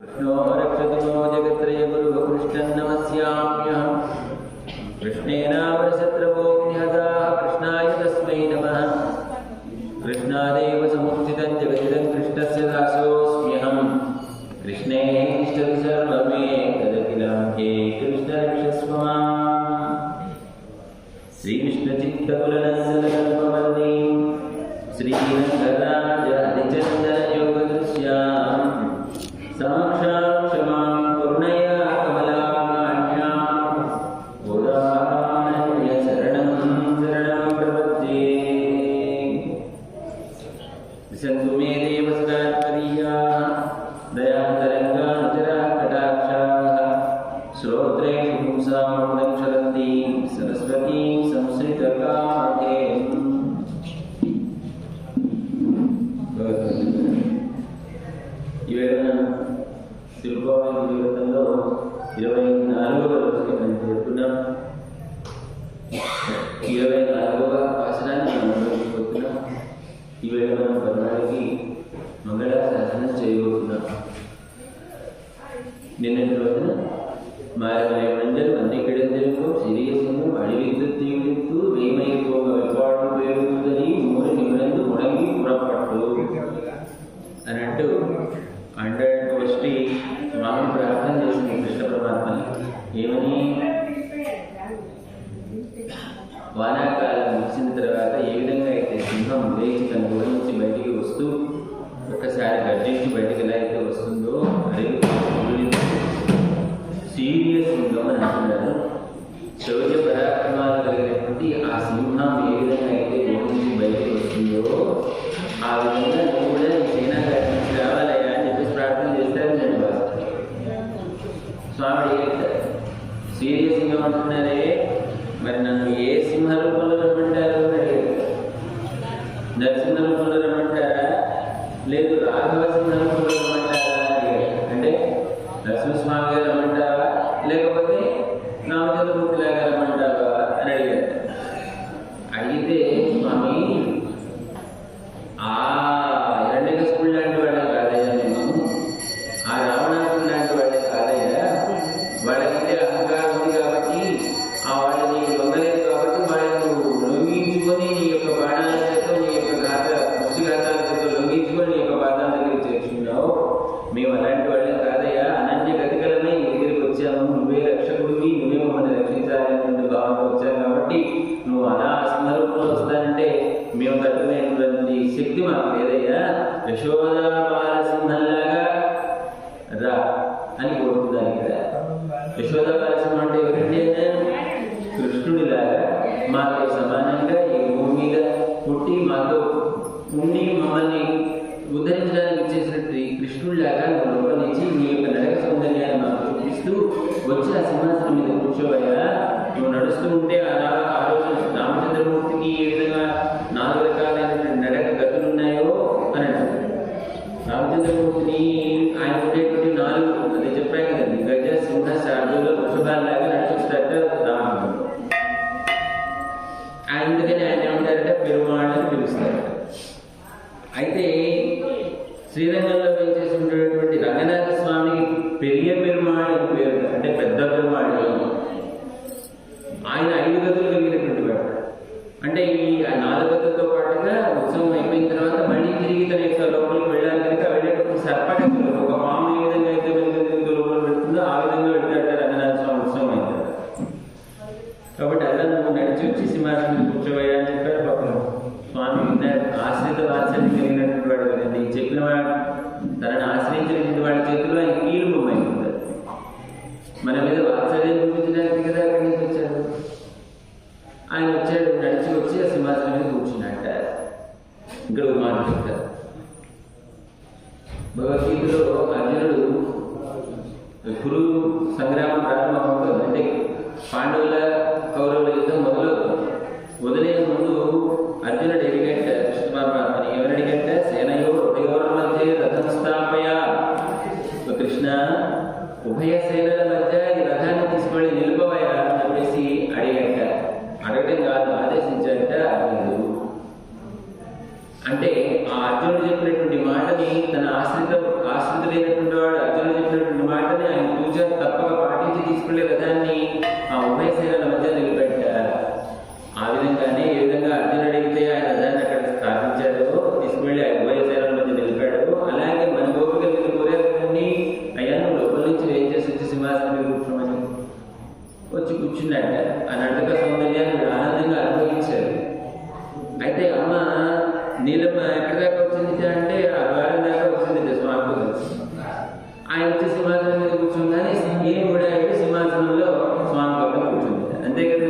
कृष्णो रक्षतु नो जगत्त्रयगुरुवकृष्णं नमस्याम्यहं कृष्णेनावरशत्रवोऽग्निहताः कृष्णाय तस्मै नमः कृष्णादेव समुत्थितं जगदिदं कृष्णस्य दासोऽस्म्यहं कृष्णे तिष्ठति सर्वमे तदखिलं हे कृष्ण रक्षस्व माम् श्रीकृष्णचित्तकुलनन्दनकल्पवल्लीं श्रीरङ्गराज हरिचन्दनयोगदृश्यां साक्षां क्षमां करुणया कमलाकाङ्क्षां गोदानन्यशरणं शरणं प्रपद्ये विशन्तु मे देव सदात्मदीयाः दयान्तरङ्गानुचराः कटाक्षाः श्रोत्रेषु पुंसामृतं क्षरन्तीं सरस्वतीं संश्रितकामधेनुम् ఈవేళ తిరుపతి జీవితంలో 24వ రోజుకి మనం చేరుకున్నాం. 24వ ఆసనాన్ని మనం రోజుకుంటున్నాం. ఈవేళ మనం పద్నాలుగుకి మంగళాశాసనం చేయబోతున్నాం. నిన్నటి రోజున మారమయ మండలి అన్ని కిడంజలకు సిరియసింహం అడివిద్దుతీ విత్తు వేమైపోగ విపాడు పేరుందని మూడు నిమిడందు ముడంగి పురపట్టు అని అంటూ 100వ స్వామి ప్రార్థన చేసింది కృష్ణ పరమాత్మని. ఏమని? వానాకాలం ముగిసిన తర్వాత ఏ విధంగా అయితే సింహం లేచి తన గుడి నుంచి బయటికి వస్తూ ఒక్కసారి గర్జించి బయటికి ఎలా అయితే వస్తుందో అడవి సీరియస్ సింహం అని అంటున్నారు. శౌర్య పరాక్రమాలు కలిగినటువంటి ఆ సింహం ఏ విధంగా అయితే గుడి నుంచి బయటికి వస్తుందో ఆ విధంగా నువ్వు కూడా ఈ సేనా గారి నుంచి రావాలయ్యా అని చెప్పేసి ప్రార్థన చేస్తారు. నేను స్వామి చెప్తారు, సీరియస్ సింహం అంటున్నారే, మరి నన్ను ఏ సింహ రూపంలో రమ్మంటారు అని అడిగారు. నరసింహ రూపంలో రమ్మంటారా, లేదు రాఘవ సింహ రూపంలో రమ్మంటారా అని అడిగారు. అంటే నరసింహస్వామి గారు రమ్మంటావా, లేకపోతే రామచంద్రమూర్తిలాగా రమ్మంటావా అని అడిగారు. అడిగితే స్వామి ఆ హిరణ్యకశిపుడు లాంటి వాళ్ళే కాదయ్యా, నేను ఆ రావణాసుడు లాంటి వాళ్ళే కాదయ్యా, వాళ్ళకంటే అహంకారం ఉంది కాబట్టి ఆ వాళ్ళని దొంగలేదు కాబట్టి వాళ్ళను లొంగించుకొని నీ యొక్క బాణాలతో నీ యొక్క ముష్టిఘాతాలతో లొంగించుకొని నీ యొక్క పాదాల దగ్గరికి చేర్చుకున్నావు. మేము అలాంటి వాళ్ళే కాదయ్యా, అనన్య గతికలమై నీ దగ్గరికి వచ్చాము, నువ్వే రక్షకుడివి, నువ్వే మమ్మల్ని రక్షించాలనేటువంటి భావనతో వచ్చాను కాబట్టి నువ్వు అలా సింహరూపంలో వస్తానంటే మేము తట్టుకునేటువంటి శక్తి మాకు లేదయ్యా, యశోదా బాలసింహంలాగా రా అని కోరుకుందాను కదా. యశోదా బాలసింహం అంటే ఎవరండి? కృష్ణుడిలాగా మాతో సమానంగా ఈ భూమి మీద పుట్టి మాతో ఉండి మమ్మల్ని ఉద్ధరించడానికి ఇచ్చేసినట్టు కృష్ణుడిలాగా నువ్వు లోపల నుంచి నీ యొక్క నడక సౌందర్యాన్ని మాకు చూపిస్తూ వచ్చి ఆ సింహాసనం మీద కూర్చోవయ్యా. నువ్వు నడుస్తూ ఉంటే ఆ రోజు రామచంద్రమూర్తికి ఏ విధంగా 4 రకాలైనటువంటి నడక గతులు ఉన్నాయో అని అంటారు. రామచంద్రమూర్తిని ఆయన ఉండేటువంటి 4 అదే చెప్పాయి కదండి, గజ సింహ శార్దుల వృషభాల్లాగా నడిచిస్తారట రాముడు. అందుకని ఆయన ఏమంటారట పెరుమాళ్ అని పిలుస్తారు. అయితే శ్రీరంగంలో వేచేసి ఉండేటువంటి రంగనాథ స్వామికి పెరియ పెరుమాళ్ అని పేరు, అంటే పెద్ద పెరుమాళ్. ఆయన 5 గతులు కలిగినటువంటి వాడు. అంటే ఈ 4 గతులతో పాటుగా ఉత్సవం అయిపోయిన తర్వాత మళ్ళీ తిరిగి తన యొక్క లోపలికి వెళ్ళాలి కనుక వెళ్ళేటప్పుడు సర్పగతులు, ఒక పాము ఏ విధంగా అయితే లోపల పెడుతుందో ఆ విధంగా వెళ్తాడట రంగనాథ స్వామి ఉత్సవం అయిన తర్వాత. కాబట్టి అలా నువ్వు నడిచి వచ్చి సింహాసనం కూర్చోవయ్యా అని చెప్పారు. పాపం స్వామి ఆశ్రిత వాత్సల్యం కలిగినటువంటి వాడు కదండి. చెప్పిన వాడు తనని ఆశ్రయించినటువంటి వాడి చేతిలో ఆయన కీలు బొమ్మ అయిపోతారు. మన మీద వాత్సల్యం చూపించడానికి కదా అక్కడి నుంచి వచ్చాడు. ఆయన వచ్చాడు, నడిచి వచ్చి ఆ సింహాసనం మీద కూర్చున్నట్ట. ఇక్కడ ఒక మాట చెప్తారు, భగవద్గీతలో అర్జునుడు కురు సంగ్రామం ప్రారంభమవుతుంది. అంటే పాండవుల కౌరవుల యుద్ధం మొదలైన ముందు అర్జునుడు ఎడిగంట కృష్ణ పరమాత్మని. ఎవరడిగంట? ఉభయోర్ మధ్య రథం స్థాపయ. కృష్ణ, ఉభయ సేనల మధ్య ఈ రథాన్ని తీసుకొని నిలుపవయా అని చెప్పేసి అడిగంట. అడగటం కాదు, ఆదేశించాట అర్జునుడు. అంటే ఆ అర్జునుడు చెప్పినటువంటి మాటని తన ఆశ్రితులైనటువంటి వాడు అర్జునుడు చెప్పినటువంటి కూర్చున్నట్ట. ఆ నడక సౌందర్యాన్ని ఆనందంగా అనుభవించారు. అయితే అమ్మ నీలమ్మ ఎక్కడి దాకా వచ్చింది అంటే ఆ ద్వారం దాకా వచ్చింది స్వామితో కలిసి. ఆయన వచ్చి సింహాసనం మీద కూర్చుందని ఈయన కూడా వెళ్ళి సింహాసనంలో స్వామి పక్కన కూర్చుంది. అంతే కదా.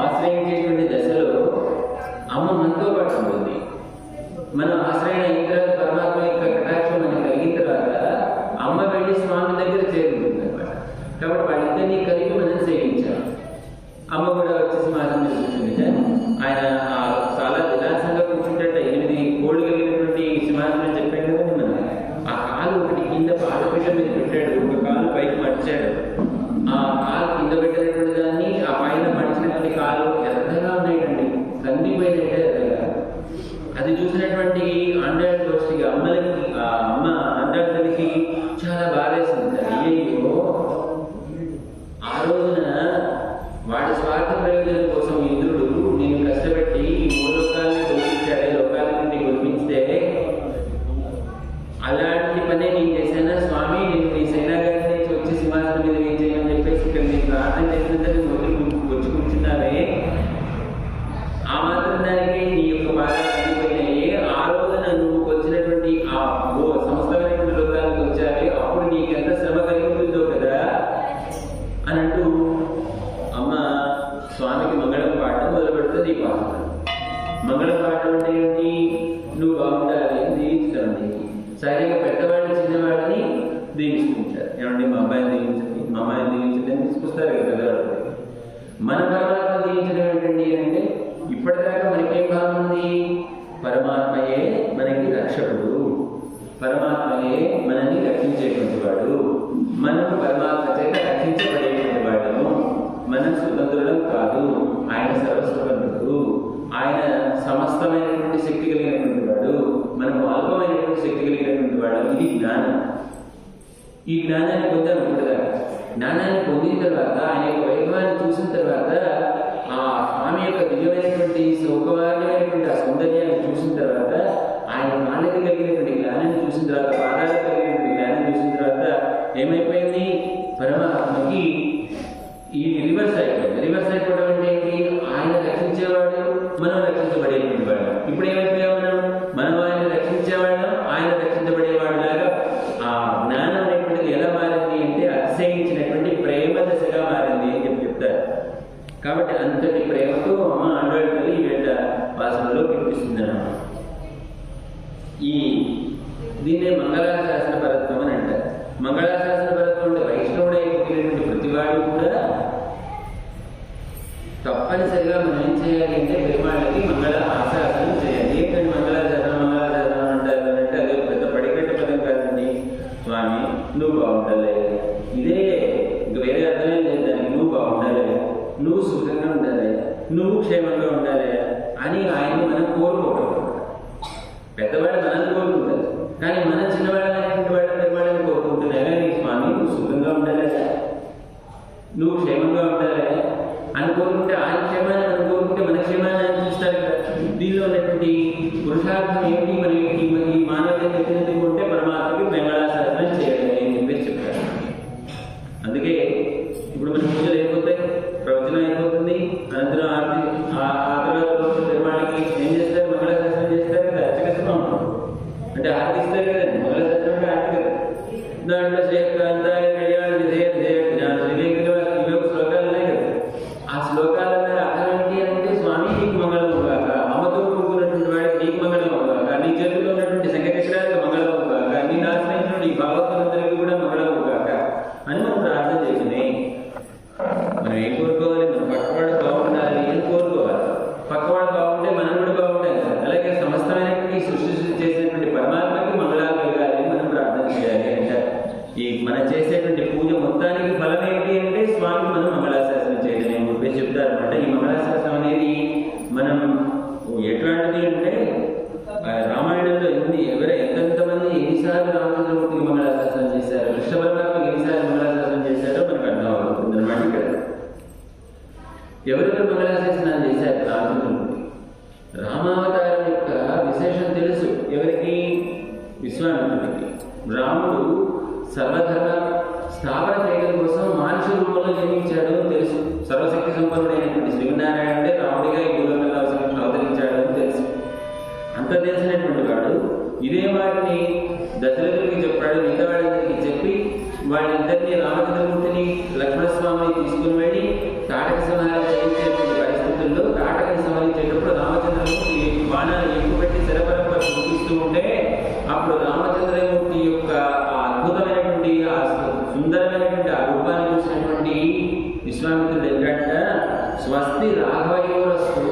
ఆశ్రయించేటువంటి దశలో అమ్మ మనతో పాటు ఉంటుంది. మనం ఆశ్రయణ అయిన తర్వాత పరమాత్మ యొక్క కటాక్షం మనకు కలిగిన తర్వాత అమ్మ వెళ్ళి స్వామి దగ్గర చేరుకుంటుంది అనమాట. కాబట్టి వాళ్ళిద్దరినీ కలిపి మనం సేవించాలి. అమ్మ కూడా వచ్చి సింహాసనం మీద కూర్చుంది. ఆయన చాలా విలాసంగా కూర్చుంటే 8 కోళ్ళు కలిగినటువంటి సింహాసనం చెప్పాడు కదా మనం. ఆ కాలు ఒకటి కింద పాదపీఠం మీద పెట్టాడు, ఒక కాలు పైకి మడిచాడు. ఆ కాలు కింద పెట్టినటువంటి దాన్ని ఆ పైన మడిచినటువంటి కాలు ఎర్రగా ఉన్నాయండి, కందిపోయినట్టే ఎర్రగా. అది చూసినటువంటి ఆండ్రాయిడ్ గోష్ఠికి అమ్మలకి అమ్మ ఆండ్రాయిడ్ తల్లికి చాలా బాధేసింది. అయ్యో ఆ రోజున వాడి స్వార్థ ప్రయోజనం కోసం ఇంద్రుడు నేను కష్టపెట్టి ఈ 3 లోకాలని కొలిపించాడే, లోకాల నుండి కొలిపిస్తే అలాంటి పనే నేను చేశానా స్వామి, నేను నీ సేనాగారి నుంచి వచ్చి సింహాసనం మీద ఏం చేయమని చెప్పేసి ఇక్కడ నేను ప్రార్థన చేసినంతని వచ్చి కూర్చున్నావే, ఆ మాత్రం దానికి నీ యొక్క బాధలు కలిగిపోయినాయి. ఆ రోజున నువ్వు వచ్చినటువంటి ఆ సమస్తమైనటువంటి లోకాలకు వచ్చావే, అప్పుడు నీకు ఎంత శ్రమ కలిగి ఉంటుందో కదా అని అంటూ అమ్మ స్వామికి మంగళం పాడటం మొదలు పెడుతుంది. ఈ పాట మంగళం పాడటం అంటే ఏంటి? నువ్వు బాగుండాలి అని దీవించడం. సరిగ్గా పెద్దవాడిని చిన్నవాడిని దీవిస్తుంటారు. ఏమంటే మా అబ్బాయిని దీవించండి, మా అమ్మాయిని దీవించండి అని తీసుకొస్తారు కదా పెద్దవాళ్ళు. మన పరమాత్మ దీవించడం ఏంటండి అంటే ఇప్పటిదాకా మనకేం బాగుంది? పరమాత్మయే మనకి రక్షకుడు, పరమాత్మయే మనల్ని రక్షించేటువంటి వాడు, మనం పరమాత్మ చేత రక్షించబడేటువంటి వాడము. మనం స్వతంత్రులం కాదు, ఆయన సర్వస్వతంత్రుడు, ఆయన సమస్తమైనటువంటి శక్తి కలిగినటువంటి వాడు, మనకు అల్పమైనటువంటి శక్తి కలిగినటువంటి వాడు. ఇది జ్ఞానం. ఈ జ్ఞానాన్ని పొందాం ఇప్పటిదాకా. జ్ఞానాన్ని పొందిన తర్వాత ఆయన యొక్క వైభవాన్ని చూసిన తర్వాత ఆ స్వామి యొక్క దివ్యమైనటువంటి సౌకర్యమైనటువంటి ఆ సౌందర్యాన్ని చూసిన తర్వాత ఆయన కాళ్ళకి కలిగినటువంటి జ్ఞానాన్ని చూసిన తర్వాత, పాదాలకు కలిగినటువంటి జ్ఞానాన్ని చూసిన తర్వాత ఏమైపోయింది? పరమాత్మకి ఈ రివర్స్ అయిపోయింది. రివర్స్ అయిపోవడం అంటే ఏంటి? ఆయన రక్షించేవాడు, మనం రక్షించబడేటువంటి వాడు. ఇప్పుడు ఏమైపోయాం? మనం ఆయన రక్షించేవాడు, ఆయన రక్షించబడేవాడు లాగా ఆ జ్ఞానం అనేటువంటిది ఎలా మారింది అంటే అతిశయించినటువంటి ప్రేమ దశగా మారింది అని చెప్తారు. కాబట్టి అంతటి ప్రేమతో అమ్మ ఆండ్రాయిడ్ తల్లి వీళ్ళ వాసనలో కనిపిస్తుంది అన్నమాట. దీన్నే మంగళాశాసన పరత్వం అని అంటారు. మంగళాశాసన పరత్వం అంటే వైష్ణవుడే పుట్టినటువంటి ప్రతివాడు కూడా తప్పనిసరిగా మనం ఏం చేయాలి అంటే పెరుమాళ్ళకి మంగళ ఆశాసనం చేయాలి. ఏంటంటే మంగళాశాసనం అంటారు అంటే అదే పెద్ద పడికట్ట పదం కాదండి. స్వామి నువ్వు బాగుండాలి, ఇదే ఇంక వేరే అర్థమే లేదు దానికి. నువ్వు బాగుండాలి, నువ్వు సుఖంగా ఉండాలి, నువ్వు క్షేమంగా ఉండాలి అని ఆయన్ని మనం కోరుకోవడం. పెద్దవాడు మనల్ని కోరుకుంటారు, కానీ మన చిన్నవాళ్ళైనటువంటి వాళ్ళ పెద్దవాళ్ళని కోరుకుంటున్నా కానీ స్వామి నువ్వు సుఖంగా ఉండాలి, నువ్వు క్షేమంగా ఉండాలి అని కోరుకుంటే ఆయన క్షేమాన్ని మనం కోరుకుంటే మన క్షేమాన్ని ఆయన చూస్తారు కదా. దీనిలో ఉన్నటువంటి పురుషార్థం ఏంటి? మరి ఈ మానవుడిని ఎత్తినట్టుకుంటే పరమాత్మకి మంగళాశాసనం చేయడం అని చెప్పేసి చెప్తారు. అందుకే ఇప్పుడు మన పూజలు అయిపోతాయి, ప్రవచనం అయిపోతుంది, అనంతరం ఆ తర్వాత పెరుమాళ్ళకి ఏం చేస్తారు? మంగళాశాసనం చేస్తారు కదా, అర్చకత్వం అంటే ఆర్తి ఇస్తారు కదండి. మంగళాశాసనం అంటే ఆర్తి కదా. దాంట్లో శ్రేయకాంతాయ కళ్యాణ విధేయ ఇవే శ్లోకాలు ఉన్నాయి కదా. ఆ శ్లోకాలన్న అర్థం ఏంటి అంటే స్వామి నీకు మంగళం కాక, అమ్మతో కూడుకున్నటువంటి వాడికి నీకు మంగళం కాక, నీ చేతిలో ఉన్నటువంటి సంగతికి మంగళం కాక, నీ ఆశ్రయించినటువంటి భాగవతులందరికీ కూడా మంగళం కాక అని మనం ప్రార్థన చేసింది. మనం ఏం కోరుకోవాలి? మనం పక్కవాడు బాగుండాలి అని కోరుకోవాలి. పక్కవాడు బాగుంటే మనం కూడా బాగుంటాం కదా. అలాగే సమస్తమైనటువంటి సృష్టి చేసినటువంటి పరమాత్మకి మంగళాలు కలగాలి అని మనం ప్రార్థన చేయాలి అంటారు. మనం చేసేటువంటి పూజ మొత్తానికి ఫలం ఏంటి అంటే స్వామికి మనం మంగళాశాసనం చేయడం అని చెప్పేసి చెప్తారు అనమాట. ఈ మంగళాశాసనం అనేది మనం ఎట్లాంటిది అంటే రామాయణంలో ఎంతమంది ఎన్నిసార్లు రామచంద్రమూర్తికి మంగళాశాసనం చేశారు, కృష్ణ పరమాత్మకి ఎన్నిసార్లు మంగళాశాసనం చేశారో మనకు అర్థం అవుతుంది అనమాట. ఇక్కడ ఎవరెవరు మంగళాశాసనాలు చేశారు? రామచంద్రమూర్తి. రామావతారం యొక్క విశేషం తెలుసు ఎవరికి? విశ్వామిత్రుడికి. రాముడు సర్వధర్మ స్థాపన చేయడం కోసం మానుష రూపంలో జన్మించాడు తెలుసు. సర్వశక్తి సంపన్నుడైనటువంటి శ్రీనారాయణుడే రాముడిగా ఈ భూలోకంలో అవతరించాడు అని తెలుసు. అంత తెలిసినటువంటి వాడు ఇదే వాటిని దశరథుడికి చెప్పాడు. మిగతా వాళ్ళందరికీ చెప్పి వాళ్ళిద్దరినీ రామచంద్రమూర్తిని లక్ష్మణస్వామిని తీసుకుని వెళ్ళి తాటక సంహారం చేయించేటువంటి పరిస్థితుల్లో తాటకని సంహరించేటప్పుడు రామచంద్రమూర్తి బాణాలు ఎక్కుపెట్టి శరపరంపర చూపిస్తూ ఉంటే అప్పుడు రామచంద్రమూర్తి యొక్క ఆ అద్భుతమైనటువంటి ఆ సుందరమైనటువంటి ఆ రూపాన్ని చూసినటువంటి విశ్వామిత్రుడు ఏంటంట, స్వస్తి రాఘవయోరస్తు,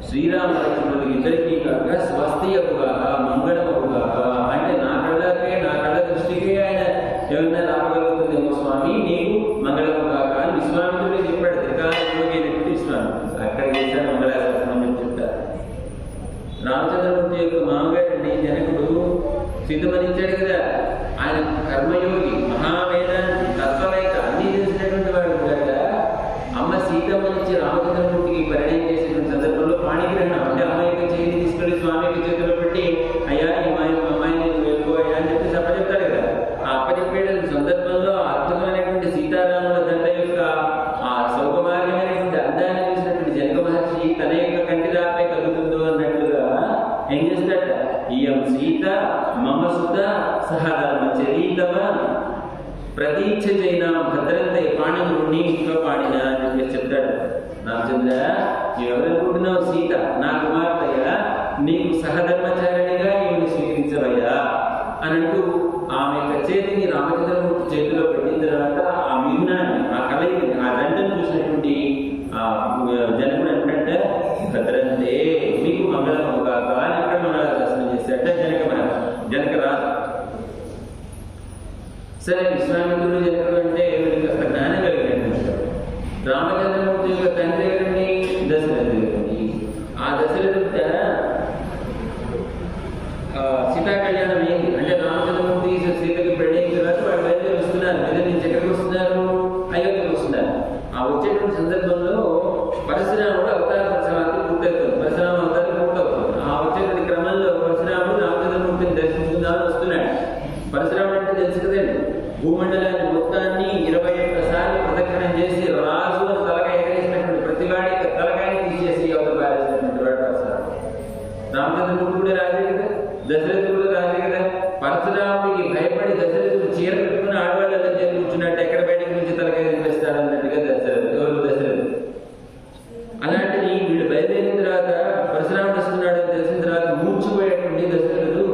శ్రీరామచంద్రుడికి ఇద్దరికీ కాక స్వస్తి అగుగాక మంగళమగుగాక. అంటే నా కళ్ళ దృష్టికి ఆయన ఏమైనా రాగలుగుతుందేమో స్వామి, నీకు మంగళము కాక అని విశ్వామిత్రుడే చెప్పాడు. త్రికాలైనటువంటి విశ్వామిత్రుడు అక్కడ చేశాడు మంగళాశాసనం అని చెప్తారు. రామచంద్రమూర్తి యొక్క మామగారండి జనకుడు సిద్ధమనించాడు కదా, ఆయన కర్మయోగి, మహావేదాంతి, తత్వవేత్త, అన్ని తెలిసినటువంటి వాడు కదా. అమ్మ సీతమ్మనిచ్చి రామచంద్రమూర్తికి పరిణయం చేసినటువంటి సందర్భంలో పాణిగ్రహణం అంటే అమ్మ యొక్క చేతిని తీసుకెళ్లి స్వామి యొక్క చేతిలో పెట్టి అయ్యా ఈ అమ్మాయిని వెళ్ళిపోయా అని చెప్పి అప్పచెప్తాడు కదా. ఆ అప్పచెప్పే సందర్భంలో అద్భుతమైనటువంటి సీతారాముల దండ యొక్క ఆ సౌకమార్యమైనటువంటి అందాన్ని చూసినటువంటి జనక మహర్షి తన యొక్క కంటి రాపై కలుగుతుందో అన్నట్లుగా ఏం చేస్తాడట, ఇయం సీత మమ సుత సహధర్మ చరీతవ ప్రతీక్ష చైనా భద్రంత పాణముని ఇంట్లో పాడిన అని చెప్పి చెప్తాడు. రామచంద్ర, ఎవరనుకుంటున్నావు, సీత నా కుమార్తెగా, నీకు సహధర్మచారిణిగా ఈమెను స్వీకరించవయ్యా అని అంటూ ఆమె యొక్క చేతిని రామచంద్రమూర్తి చేతిలో పెట్టిన తర్వాత ఆ మిథునాన్ని, ఆ కలయికని, ఆ దండను చూసినటువంటి ఆ జనకుడు ఏంటంటే భద్రంతే మీకు మంగళమవుగాక అని అక్కడ మంగళాశాసనం చేశాట జనక రాజు. సరే, విశ్వామిత్రుడు జనకుడు అంటే వీడికి అక్కడ జ్ఞానం కలిగినట్టు. రామచంద్రమూర్తి యొక్క తండ్రి ఎవరండి, దశరథుడు. ఆ దశరథుడు సీతా కళ్యాణం ఏంటి అంటే రామచంద్రమూర్తి సీతకి పెళ్లి అయిన తర్వాత వాళ్ళు బయలుదేరి వస్తున్నారు. మీద నుంచి ఎక్కడికి వస్తున్నారు, అయోధ్యకు వస్తున్నారు. ఆ వచ్చేటువంటి సందర్భంలో పరశురాముడు అవతార పరిసరానికి పూర్తవుతుంది. పరశురామ అవతారం పూర్తవుతుంది. ఆ వచ్చేటువంటి క్రమంలో పరశురాముడు రామచంద్రమూర్తిని దర్శించుకుందామని వస్తున్నాడు. పరశురాముడు అంటే తెలుసు కదండి, భూమండలాన్ని మొత్తాన్ని 21 సార్లు ప్రదక్షిణం చేసి రాజు అని తలకాయ ఎగరేసినటువంటి ప్రతివాడి తలకాయని తీసేసి అవతల పారేసినటువంటి వాడు పరశురాముడు. రామచంద్రమూర్తి కూడా రాజే కదా, దశరథుడు కూడా రాజే కదా. పరశురాముడికి భయపడి దశరథుడు చీర పెట్టుకుని ఆడవాళ్ళ చేతి కూర్చున్నట్టు ఎక్కడ బయటకు నుంచి తలకాయ తినిపిస్తాడు అన్నట్టుగా దశరథుడు. అలాంటిది వీడు బయలుదేరిన తర్వాత పరశురాముడు వస్తున్నాడు అని తెలిసిన తర్వాత మూర్చిపోయేటువంటి దశరథుడు.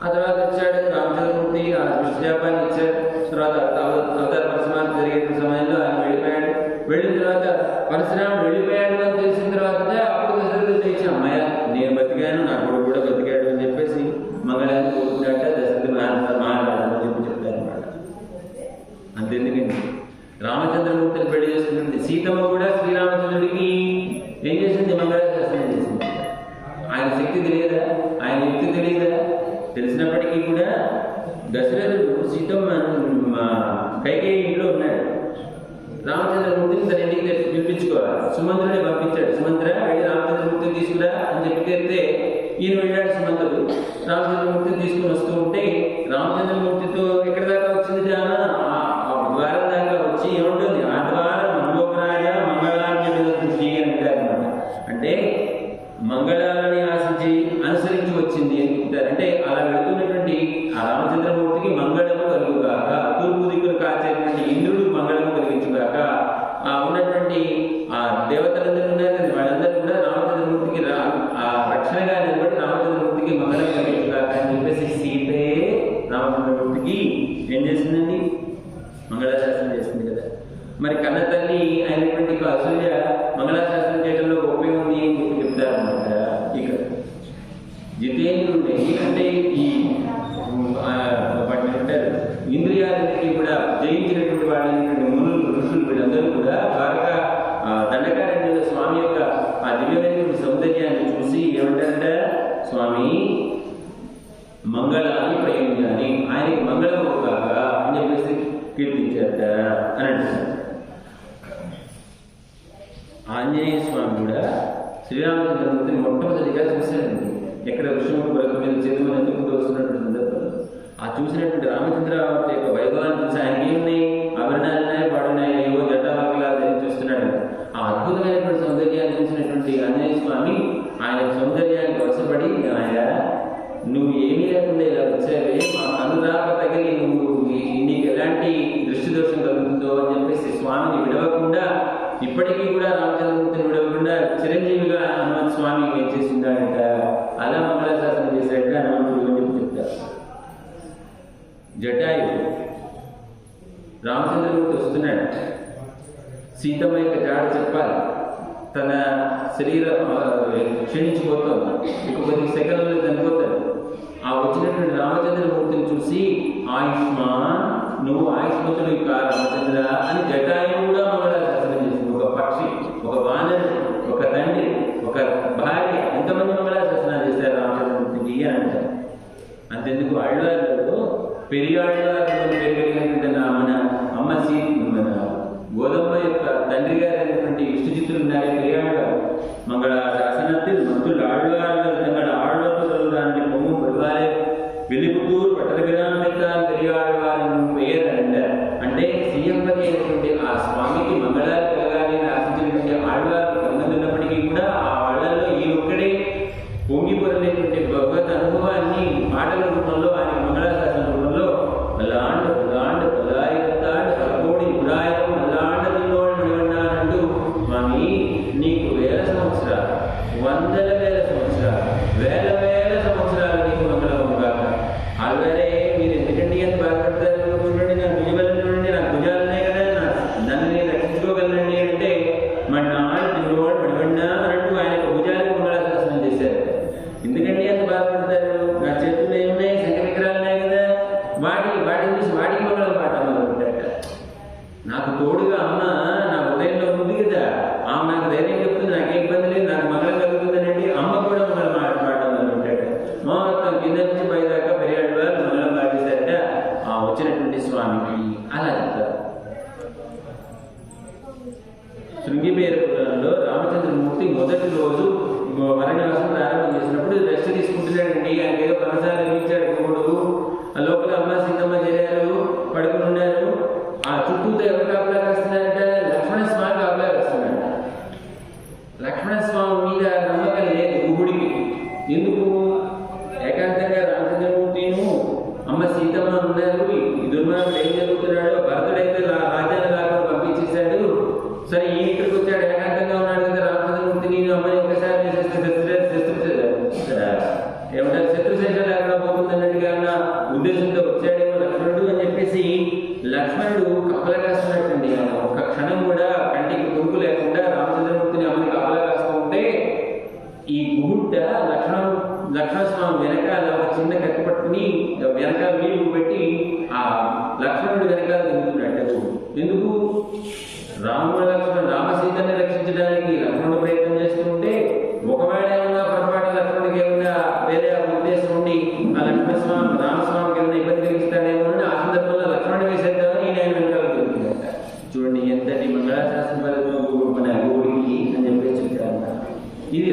ఆ తర్వాత వచ్చాడు రామచంద్రమూర్తి, ఆ విశ్వజాపాన్ని ఇచ్చాడు. తర్వాత అవతార పరిసమాప్తి జరిగే సమయంలో ఆయన వెళ్ళిపోయాడు. వెళ్ళిన తర్వాత పరశురాముడు వెళ్ళిపోయాడు అని తెలిసిన తర్వాత అప్పుడు దశరథుడు తెచ్చి అమ్మాయ నేను బతికాను, నా కొడుకు కూడా బతికాడు అని చెప్పేసి మంగళాన్ని కోరుకున్నట్ట దశరథుడు మహారాజు అని చెప్పి చెప్తారు అన్నమాట. అంతెందుకండి, రామచంద్రమూర్తిని పెళ్లి చేసుకున్నటువంటి సీతమ్మ కూడా శ్రీరామచంద్రుడికి ఏం చేసింది, మంగళాశాసనం చేసింది. ఆయన శక్తి తెలియదా, ఆయన యుక్తి తెలియదా, తెలిసినప్పటికీ కూడా దశరథుడు సీతమ్మ కైకేయి ఇంట్లో ఉన్నాడు. రామచంద్రమూర్తిని తన ఇంటికి పిలిపించుకోవాలి. సుమంత్రుడిని పంపించాడు. సుమంత్ర వెళ్ళి రామచంద్రమూర్తిని తీసుకురా అని చెప్పి తెస్తే ఈయన వెళ్ళాడు. సుమంత్రుడు రామచంద్రమూర్తిని తీసుకుని వస్తూ ఉంటే రామచంద్రమూర్తితో ఎక్కడి దాకా వచ్చింది జానా, ఆ ద్వారం దాకా వచ్చి ఏముంటుంది, ఆ ద్వారం మంగోపరాజ మంగళాన్ని అనమాట. అంటే మంగళాలని ఆశించి అనుసరించి వచ్చింది అని చెప్తారు. అంటే అలా వెళుతున్నటువంటి ఆ రామచంద్రమూర్తికి మంగళము కలుగుగాక, తూర్పు దిక్కును కాచేటువంటి ఇంద్రుడు మంగళము కలిగించుగాక, ఆ ఉన్నటువంటి ఆ దేవతలందరూ ఉన్నారు కదా, వాళ్ళందరూ కూడా రామచంద్రమూర్తికి ఆ రక్షణగా నిలబడి రామచంద్రమూర్తికి మంగళం కలిగించుగాక అని చెప్పేసి సీతే రామచంద్రమూర్తికి ఏం చేసిందండి, మంగళాశాసనం చేసింది కదా. మరి కన్న తల్లి అయినటువంటి అసూయ మంగళాశాసనం చేయడంలో గొప్ప ఉంది అని చెప్పి చెప్తారన్నమాట. ఇక జితేంద్రుడే అంటే ఈ వాటిని అంటారు ఇంద్రియాలకి కూడా జయించినటువంటి వాళ్ళైనటువంటి మునులు, ఋషులు వీళ్ళందరూ కూడా బాగా దండకారణ్యంలో స్వామి యొక్క ఆ దివ్యమైనటువంటి సౌందర్యాన్ని చూసి ఏమంటారంట, స్వామి మంగళాన్ని ప్రయోజనాన్ని, ఆయనకి మంగళం కాక అని చెప్పేసి కీర్తించారట అని అంటున్నారు. ఆంజనేయ స్వామి కూడా శ్రీరామచంద్రమూర్తిని మొట్టమొదటిగా చూశారండి. ఎక్కడ విష్ణువు మీద చేతులు ఎందుకు వస్తున్నటువంటి సందర్భంలో ఆ చూసినటువంటి రామచంద్రమూర్తి యొక్క వైభవాన్ని నువ్వు ఏమీ లేకుండా ఇలా వచ్చావే, మా అనురాప తగిలి నువ్వు నీకు ఎలాంటి దృష్టి దోషం కలుగుతుందో అని చెప్పేసి స్వామిని విడవకుండా, ఇప్పటికీ కూడా రామచంద్రమూర్తిని విడవకుండా చిరంజీవిగా హనుమంత స్వామి ఏం చేసిందాడట, అలా మంగళాశాసనం చేశాడట హనుమంతుడు అని చెప్పి చెప్తారు. జటాయు రామచంద్రమూర్తి వస్తున్నాడు, సీతమ్మ యొక్క జాడ చెప్పాలి, తన శరీరం క్షీణించిపోతుంది, ఇక కొద్ది సెకండ్లలో చనిపోతాడు. ఆ వచ్చినటువంటి రామచంద్రమూర్తిని చూసి ఆయుష్మాన్, నువ్వు ఆయుష్మంతుడు కా రామచంద్ర అని జటాయువు కూడా మంగళాశాసనం చేసింది. ఒక పక్షి, ఒక వానరుడు, ఒక తండ్రి, ఒక భార్య, ఎంతమంది మంగళాశాసనాలు చేశారు రామచంద్రమూర్తికి అని అంటారు. అంతెందుకు ఆళ్వార్లలో పెరియాళ్వారు పెరిగినటువంటి మన అమ్మ మన గోదమ్మ యొక్క తండ్రి గారు అయినటువంటి విష్ణుచిత్తులు ఉన్నాయి. பெரியாழ்வார் மங்கள சாசனத்தில் மத்துள் ஆழ்வார்கள் தங்கள் ஆழ்வார்களுடன் பொங்கும் வருவாரே வெளிப்புத்தூர் పట్టణపిరామితాన్ పెరియాళ్వార్ ఎన్నుం పేరు అంటే సీఎంపతి అయినటువంటి ఆ స్వామికి మంగళాలు కలగాలి అని ఆశించినటువంటి ఆళ్వార్లు కొంతమంది ఉన్నప్పటికీ కూడా ఆ వాళ్ళల్లో ఈ ఒక్కడే పొంగి పొరలేటువంటి భగవత్ అనుభవాన్ని పాటల రూపంలో ఆయన మంగళాశాసన రూపంలో అలాంటి అలాంటి పదాయిరత్తాడు పదకోడి ఉడాయం అలాంటి స్వామి నీకు వేల సంవత్సరాలు, వందల వేల సంవత్సరాలు, వేల వేల సంవత్సరాలు నీకు మంగళముగా. ఆల్వేరే మీరు ఎందుకండి అని బాధపడతారు, చూడండి నా భుజబలం చూడండి, నా భుజాలున్నాయి కదా, నన్ను నేను రక్షించుకోగలనండి అంటే మన నాడు తిన్నవాడు పడిపడినా అన్నట్టు ఆయన భుజాలకు మంగళాశాసనం చేశారు. ఎందుకండి అంత బాధపడతారు, నా చేతుల్లో ఏమున్నాయి, శంఖ విగ్రహాలు ఉన్నాయి కదా, వాటిని చూసి వాటికి మంగళం పాట మొదలుపెట్టాట. నాకు తోడుగా అమ్మ నా ఉదయంలో ఉంది కదా, ఆమె నాకు ధైర్యం చెప్తుంది, నాకే ఇబ్బంది లేదు, నాకు మంగళం కలుగుతుందనండి. అమ్మ కూడా మంగళం పాడటం మొదలుపెట్టాట. మొత్తం కింద నుంచి పైదాకా పెరియాళ్వారు మంగళం పాడేశారట ఆ వచ్చినటువంటి స్వామికి. అలా చెప్తారు. శృంగిబేరపురంలో రామచంద్రమూర్తి మొదటి రోజు వననివాసం ప్రారంభం చేసినప్పుడు రెస్ట్ తీసుకుంటున్నాడండి. ఆయనకి ఏదో పనసాలు ఇచ్చాడు దేవుడు. ఆ లోపల అమ్మ సీతమ్మ చేరారు, పడుకుని ఉన్నారు. ఆ చుట్టూతో ఎవరు కాపలా కాస్తున్నారంట, లక్ష్మణస్వామి కాపలా కాస్తున్నాడు. లక్ష్మణస్వామి మీద నమ్మకం లేదు గుహుడికి. ఎందుకు? ఏకాంతంగా రామచంద్రమూర్తిను అమ్మ సీతమ్మ ఉన్నారు, ఈ దుర్మార్గుడు ఏం జరుగుతున్నాడో, భరతుడైతే రాజ్యాన్ని లాగా పంపించేశాడు. సరే ఈ ఇక్కడికి వచ్చాడు, ఏకాంతంగా ఉన్నాడు కదా, రామచంద్రమూర్తి నేను అమ్మని ఒకసారి ఏమంటారు శత్రు సైన్యం లేకుండా పోతుందన్నట్టుగా అన్న ఉద్దేశంతో వచ్చాడేమో లక్ష్మణుడు అని చెప్పేసి లక్ష్మణుడు కప్పలా కాస్తున్నట్టండి. ఒక క్షణం కూడా కంటికి కొడుకు లేకుండా రామచంద్రమూర్తిని అమ్మని కప్పలా కాస్తూ ఉంటే ఈ గుహుట్ట లక్ష్మణస్వామి వెనకాల ఒక చిన్న కత్తి పట్టుకుని వెనకాల వీలు పెట్టి ఆ లక్ష్మణుడు వెనకాల దిగుతున్నాడు. ఎందుకు? రామసీతని రక్షించడానికి లక్ష్మణుడు ప్రయత్నం చేస్తుంటే ఒకవేళ ఏమన్నా పొరపాటు లక్ష్మణుడికి ఏమన్నా వేరే ఉద్దేశం ఉండి ఆ లక్ష్మణస్వామి రామస్వామికి ఏమైనా ఇబ్బంది కలిగిస్తాడేమో అని ఆ సందర్భంలో లక్ష్మణుడు వేసేద్దామని ఈయన వెనకాల దొరుకుతుందట. చూడండి ఎంతటి మంగళాశాసన మన గోడికి అని చెప్పేసి చెప్పారు. ఇది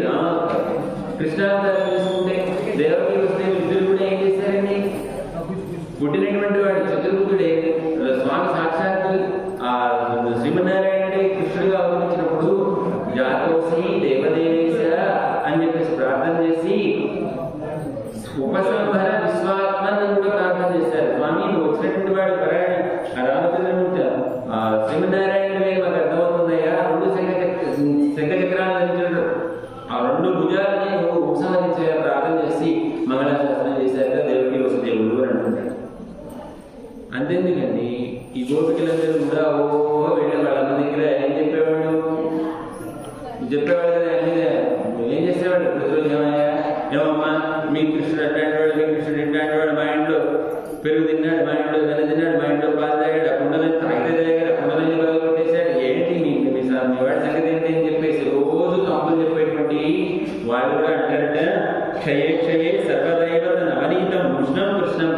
కృష్ణావతారం తీసుకుంటే దేవకి వస్తే ఇద్దరు కూడా ఏం చేశారండి, పుట్టినటువంటి వాడు చతుర్బుద్ధుడే స్వామి సాక్షాత్తు ఆ శ్రీమన్నారాయణుడే కృష్ణుడిగా అవతరించినప్పుడు జాతోసి దేవదేవేశ అని చెప్పేసి ప్రార్థన చేసి ఉపసంహర విశ్వాత్మని కూడా ప్రార్థన చేశారు. స్వామి నువ్వు వచ్చినటువంటి వాడు పరాయణ ఆ రామచంద్రమూర్తి శ్రీమన్నారాయణుడే మాకు అర్థమవుతుందయ్యా, రెండు శంఖ చక్రాలు ధరించాడు, ఆ రెండు భుజాలని నువ్వు ఉపసంహరించే ప్రార్థన చేసి మంగళాశాసనం చేశాక దేవకి వసుదేవుడు అని అంటున్నాడు. అంతెందుకండి ఈ గోపికలందరూ కూడా వెళ్ళే వాళ్ళ దగ్గర ఏం చెప్పేవాడు కదా, ఏం చేసేవాడు ప్రతిరోజు ఏమయ్యా, ఏమమ్మా మీ కృష్ణుడు అట్లాంటి వాడు, మీ కృష్ణుడు ఇట్లాంటి వాడు, మా ఇంట్లో పెరుగు తిన్నాడు, మా ఇంట్లో వెన తిన్నాడు, మా ఇంట్లో పాలు తాగాడు, ఆ కుండలని తాగితే తాగాడు, ఆ కుండలని బాగా కొట్టేశాడు, ఏంటి మీ వాడి సంగతి ఏంటి అని చెప్పేసి రోజు తప్పులు చెప్పేటువంటి వాళ్ళు కూడా అంటారట క్షయే క్షయే సర్వదైవ నవనీతం కృష్ణం కృష్ణం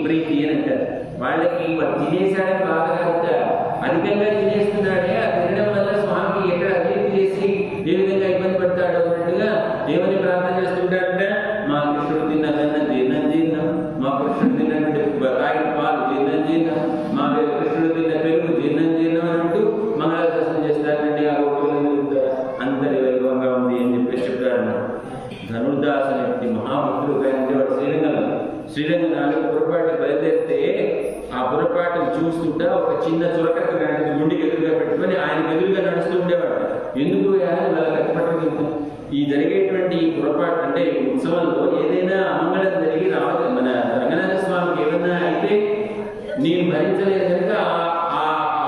ప్రీతి అని అంటారు. వాళ్ళకి తినేశాడని బాగా చెప్తారు, అధికంగా తినేస్తున్నాడే, ఆ తినడం వల్ల స్వామికి ఎక్కడ అభివృద్ధి చేసి ఏ విధంగా ఇబ్బంది పడతాడో అన్నట్టుగా ఏమని ప్రార్థన చేస్తుంటారంటే మా కృష్ణుడు తిన్న వెన్న జీర్ణం జీర్ణం, మా కృష్ణుడు తిన్నటువంటి తాగిన పాలు జీర్ణం జీర్ణం, మా కృష్ణుడు తిన్న పెరుగు జీర్ణం జీర్ణం అంటూ మంగళాశాసనం చేస్తారండి. ఆ గోపికలందరూ అంతరి వైభవంగా ఉంది అని చెప్పేసి చెప్తారు. ధనుర్దాస్ అనే మహాభక్తుడు వాడు శ్రీరంగ నాలుగు పొరపాటు బయలుదేరితే ఆ పొరపాటును చూస్తుంటా ఒక చిన్న చురకట్టు లాంటిది గుండెకి ఎదురుగా పెట్టుకొని ఆయన ఎదురుగా నడుస్తూ ఉండేవాడు. ఎందుకు వాళ్ళ కట్టుపట్టుకు ఈ జరిగేటువంటి పొరపాటు అంటే ఉత్సవంలో ఏదైనా అమంగళం జరిగి మన రంగనాథ స్వామికి ఏమన్నా అయితే నేను భరించలేదు కనుక ఆ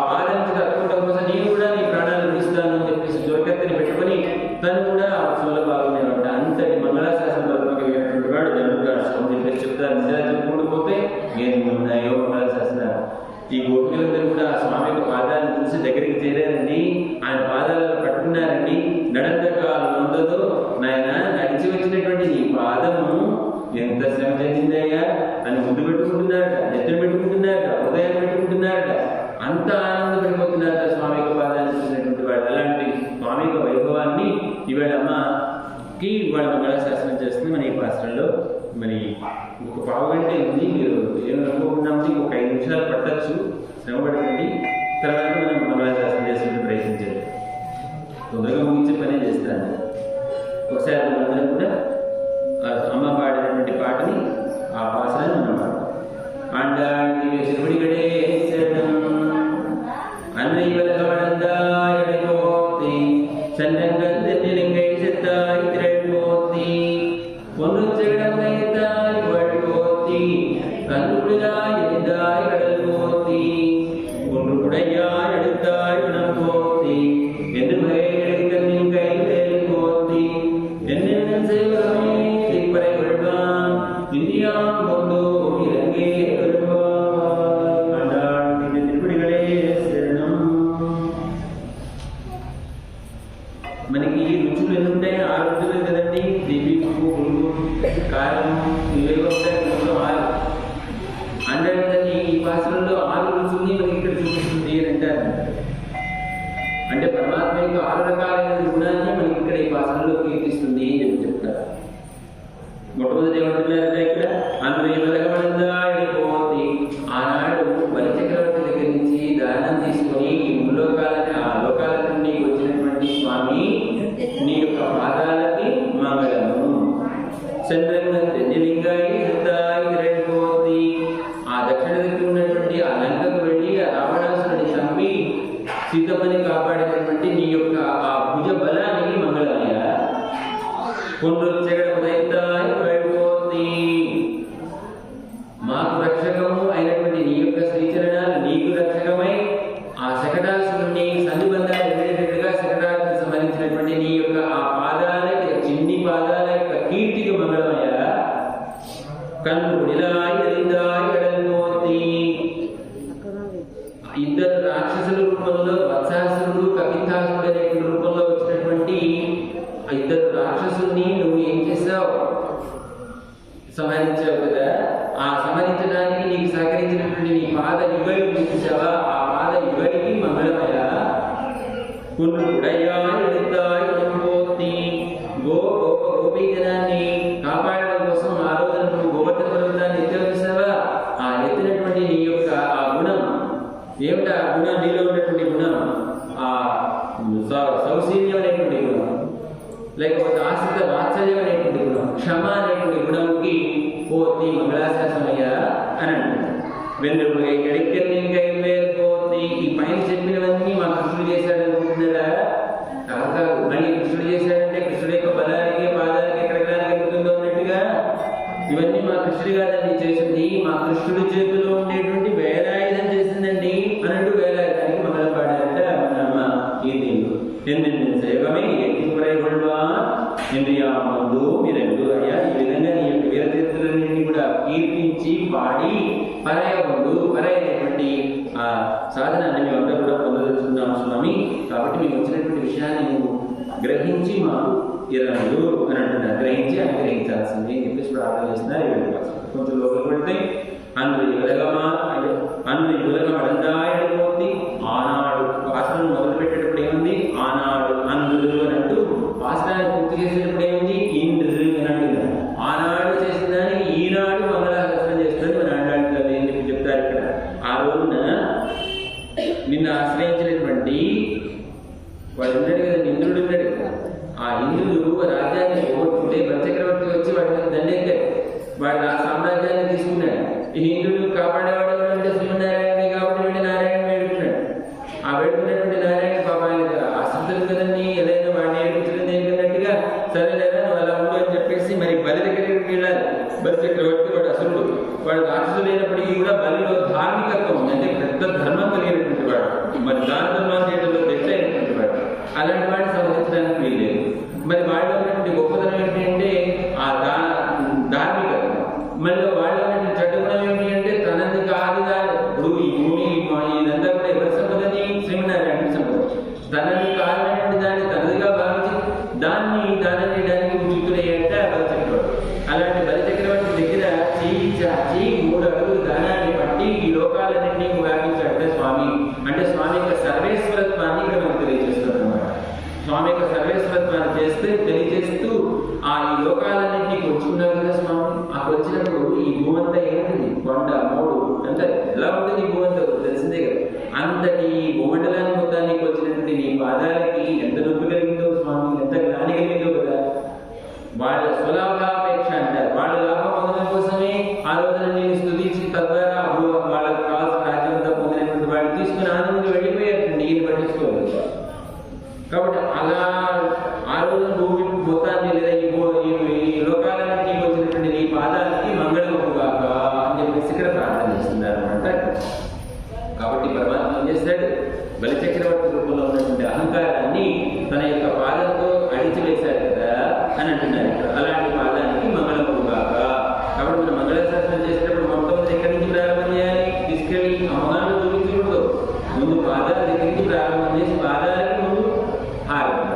బాధ నుంచి తట్టుకోవడం కోసం నేను కూడా నీ ప్రాణాలు విడిస్తాను అని చెప్పేసి దుర్గతిని పెట్టుకొని తను కూడా ఆ ఉత్సవంలో పాల్గొనేవాడు. అంతటి మంగళాశాసనం కలిగినటువంటి వాడు ధనుర్గాడు అని చెప్పేసి చెప్తారు. నిజంగా చెప్పుకుంటూ పోతే ఏమి ఉన్నాయో మంగళాశాసనాలు. ఈ గోపికలందరూ కూడా ఆ స్వామి యొక్క పాదాలను చూసి దగ్గరికి చేరారండి, ఆయన పాదాలను పట్టుకున్నారండి. నడంతకాలం ఉందో నాయన నడిచి వచ్చినటువంటి నీ పాదము ఎంత శ్రమ చెందిందయ్యా అని ముందు పెట్టుకుంటున్నారట, నెత్తిన పెట్టుకుంటున్నారట, హృదయం పెట్టుకుంటున్నారట. అంత ఆనందపడిపోతున్నారట స్వామి యొక్క పాదాన్ని చూసినటువంటి వాడు. అలాంటి స్వామి యొక్క వైభవాన్ని ఇవాళ అమ్మకి ఇవాళ మంగళాశాసనం చేస్తుంది. మన ఈ పాత్రలో మరి ఒక పావుగంట ఉంది, మీరు ఏమనుకోకుండా ఒక 5 నిమిషాలు పట్టచ్చు, శ్రమ పడకండి. తర్వాత మనం మంగళాశాసనం చేసుకుంటూ ప్రయత్నించాలి. తొందరగా ముగించే పనే చేస్తాను. ఒకసారి మనందరం కూడా అమ్మ పాడినటువంటి పాటని ఆ పాసలను మనం పాడతాం. ఆండాండి திருவடிகளே சரணம் அன்னை வலகவளந்தாய் போத்தி சன்னங்கந்திலிங்கை செத்தாய் திரள் போத்தி பொன்னு செடமைத்தாய் வள் போத்தி கண்ணுடாய் எரிந்தாய் கடல் போத்தி ஒன்று குடையாய் எடுத்தாய் குணம் போத்தி என்று மகைகளின் கைவேல் போத்தி என்ன செய்வமே திப்பறை கொள்வான் இந்தியாம் கொண்டோ இலங்கை வருவாய். ஆண்டாள் திருப்படிகளே శరణం. మనకి రుచులు ఎన్ని ఉంటాయి? 6 రుచులు కదండి. తీపి, ఉప్పు, పులుపు, కారం, ఇవే ఉంటాయి. మొత్తం 6. అంటే ఈ భాషలలో 6 రుచుల్ని మనకి ఇక్కడ చూపిస్తుంది అని అంటారు. అంటే పరమాత్మ యొక్క 6 రకాలైన గుణాన్ని మనకి ఇక్కడ ఈ భాషలలో కీర్తిస్తుంది అని చెప్పి చెప్తారు. మొట్టమొదటి ఏమంటున్నారంటే ఇక్కడ అన్వయ వెలగబడిందాడి పోతి. ఆనాడు బలిచక్రవర్తి దగ్గర నుంచి దానం తీసుకొని ఈ ముల్లోకాలని ఆ లోకాల నుండి వచ్చినటువంటి స్వామి నీ యొక్క పాదాలకి మంగళము. పోతి. ఆ దక్షిణ దగ్గర ఉన్నటువంటి ఆ లంకకు వెళ్ళి ఆ రావణాసురుని చంపి సీతమ్మని కాపాడినటువంటి నీ యొక్క ఆ భుజ బలానికి మంగళమయ్య. మాకు రక్షకము అయినటువంటి నీ యొక్క శ్రీచరణాలు నీకు రక్షకమై ఆ శకటాసురుని సంధిబంధాలు వెళ్ళేటట్టుగా శకటాలకు సంబంధించినటువంటి నీ యొక్క ఆ పాదాలకి చిన్ని పాదాల యొక్క కీర్తికి మంగళమయ్య. కన్ను గుడిలాయి ఎరిందాయి ఎడల్పోతి. ఇద్దరు రాక్షసుల రూపంలో వత్సాసురుడు కపితాసురుడు అనేటువంటి రూపంలో వచ్చినటువంటి ఇద్దరు రాక్షసుల్ని నువ్వు ఏం చేసావు? సంహరించావు కదా. ఆ సంహరించడానికి నీకు సహకరించినటువంటి నీ పాద యుగలి చూసావా? ఆ పాద యుగలికి మంగళమయ. గోపీ జనాన్ని కాపాడడం కోసం ఆ రోజున నువ్వు గోవర్ధన పర్వతాన్ని ఎత్తివేసావా? ఆ ఎత్తినటువంటి నీ యొక్క ఆ గుణం ఏమిటా? ఆ గుణం నీలో ఉన్నటువంటి గుణం ఆ సౌశీల్యం అనేటువంటి గుణం, లేకపోతే ఆశ్రిత వాత్సల్యం అనేటువంటి గుణం, క్షమ అనేటువంటి గుణంకి పోతి మంగళాశాసనమయ్య అని అంటుంది. వెన్నుగా ఎడికెళ్ళి పోతి. ఈ పైన చెప్పినవన్నీ మా కృష్ణుడు చేశాడు అనుకుంటున్నారా? కాదు. మళ్ళీ కృష్ణుడు చేశాడంటే కృష్ణుడు యొక్క బలానికి పాదానికి ఎక్కడ కలుగుతుందో అన్నట్టుగా ఇవన్నీ మా కృష్ణుడు కాదండి చేసింది, మా కృష్ణుడి చేతిలో ఉండేటువంటి వేలాయుధం చేసిందండి అన్నట్టు వేలాయుధానికి మంగళం పాడారంట మన అమ్మ ఈ దీంట్లో. ఎందుకు సేవమే ఎట్టి కుறை కొள்వాన్ ఇంద్రియామందు మీరెందు అయ్యా. ఈ విధంగా నీ యొక్క వీరతీర్థులన్నింటినీ కూడా కీర్తించి పాడి పరైనటువంటి ఆ సాధనాన్ని మేమంతా కూడా పొందదలుచుకున్నాము స్వామి. కాబట్టి మేము వచ్చినటువంటి విషయాన్ని నువ్వు గ్రహించి మాకు ఇరవై అని అంటున్నారు. గ్రహించి అనుగ్రహించాల్సింది అని చెప్పేసి ప్రార్థన చేస్తున్నారు. కొంచెం లోపలికి పెడితే అన్ను యువలగా అడందాయడిపోతుంది. ఆనాడు వాసనను మొదలు పెట్టేటప్పుడు ఏముంది? ఆనాడు అన్నులు అని అంటూ వాసనాన్ని పూర్తి చేసేటప్పుడు ఏముంది? ఇంద్రు అని అంటున్నారు. ఆనాడు చేసిన దానికి ఈనాడు మంగళాశాసనం చేస్తుంది మన ఆండాడు అని చెప్పి చెప్తారు ఇక్కడ. ఆ రోజున నిన్ను ఆశ్రయించినటువంటి వాడు ఉన్నాడు కదా, ఇంద్రుడు ఉన్నాడు. ఆ ఇంద్రుడు రాజ్యాన్ని పోగొట్టుకుంటే బలిచక్రవర్తి వచ్చి వాడి మీద దండెత్తాడు. వాడు ఆ సామ్రాజ్యాన్ని ఈ ఇంద్రుడు కాపాడేవాడు అంటే శ్రీమన్నారాయణ కాబట్టి వెళ్ళి నారాయణ వేడుకున్నాడు. ఆ వేడుకున్నటువంటి నారాయణ పాపానికి అసంతులు కదండి, ఏదైనా వాడిని ఏడుపుతుంది ఏంటన్నట్టుగా సరేలేదా నువ్వు అలా ఉండు అని చెప్పేసి మరి బలి దగ్గరికి వెళ్ళాలి. బలి చక్రవర్తి వాడు అసురుడు, వాడు రాక్షసుడు లేనప్పటికీ కూడా బలిలో ధార్మికత్వం ఉంది, అంటే పెద్ద ధర్మం కలిగినటువంటి వాడు, మరి దాన ధర్మాలు చేయడంలో తెచ్చైనటువంటి వాడు. అలాంటి వాడిని సంహరించడానికి వీల్లేదు. మరి వాళ్ళు ఉన్నటువంటి గొప్పతనం ఏంటంటే ఆ ధార్మికత్వం. మళ్ళీ వాళ్ళు ఉన్నటువంటి చెడ్డగుణం ఏంటి అంటే తనది కాదు ఇప్పుడు ఈ భూమి ఇదంతా కూడా ఎవరి సంపదని శ్రీమన్నారాయణ సంపద. తనది కాదనేటువంటి దాన్ని తనదిగా భావించి దాన్ని దానం చేయడానికి ఉచితులయ్యంటే బలి చక్రవర్తి. అలాంటి బలి చక్రవర్తి దగ్గర చేయి చాచి 3 అడుగులు దానాన్ని పట్టి ఈ లోకాలన్నింటినీ వ్యాపించాడు స్వామి. అంటే స్వామి యొక్క సర్వేశ్వరత్వాన్ని ఇక్కడ మనకు తెలియజేస్తాడు అనమాట. స్వామి యొక్క సర్వేశ్వరత్వాన్ని తెలియజేస్తూ ఈ లోకాలన్నింటినీ కొలుచుకున్నారు కదా స్వామి. ఆ వచ్చినప్పుడు ఈ భూమంతా ఏమిటి కొండ మూడు అంటే ఎలా ఉంటుంది ఈ భూమంతా తెలిసిందే కదా. అంతటి భూమండలాన్ని మొత్తానికి వచ్చినటువంటి నీ పాదాలకి ఎంత నొప్పి కలిగిందో స్వామి, ఎంత జ్ఞాని కలిగిందో కదా. వాళ్ళ స్వలాభాపేక్ష అంటారు, వాళ్ళ లాభం పొందడం కోసమే ఆ రోజున నేను స్తుతించి తద్వారా వాళ్ళకి కావాల్సిన రాజ్యం అంతా పొందినటువంటి వాళ్ళు తీసుకుని ఆనందంగా వెళ్ళిపోయారండి, ఈయన పట్టించుకోలేదు. కాబట్టి అలా ఆ రోజు భూమి మొత్తాన్ని లేదా ఈ లోకాలన్నింటినీ వచ్చినటువంటి నీ పాదాలకి మంగళముగాక అని చెప్పేసి ఇక్కడ ప్రార్థన చేస్తున్నారు అనమాట. కాబట్టి పరమాత్మ ఏం చేశాడు, బలి చక్రవర్తి రూపంలో ఉన్నటువంటి అహంకారాన్ని తన యొక్క పాదంతో అడిచివేశాడు కదా అని అంటున్నారు ఇక్కడ. అలాంటి పాదానికి మంగళముగాక. కాబట్టి మనం మంగళశాసనం చేసేటప్పుడు మొట్టమొదటి ఎక్కడి నుంచి ప్రారంభం చేయాలి, తీసుకెళ్ళి అమ్మగారు చూపించకూడదు. ముందు పాదాల దగ్గర నుంచి ప్రారంభం చేసి పాదాలకి ముందు హారతి,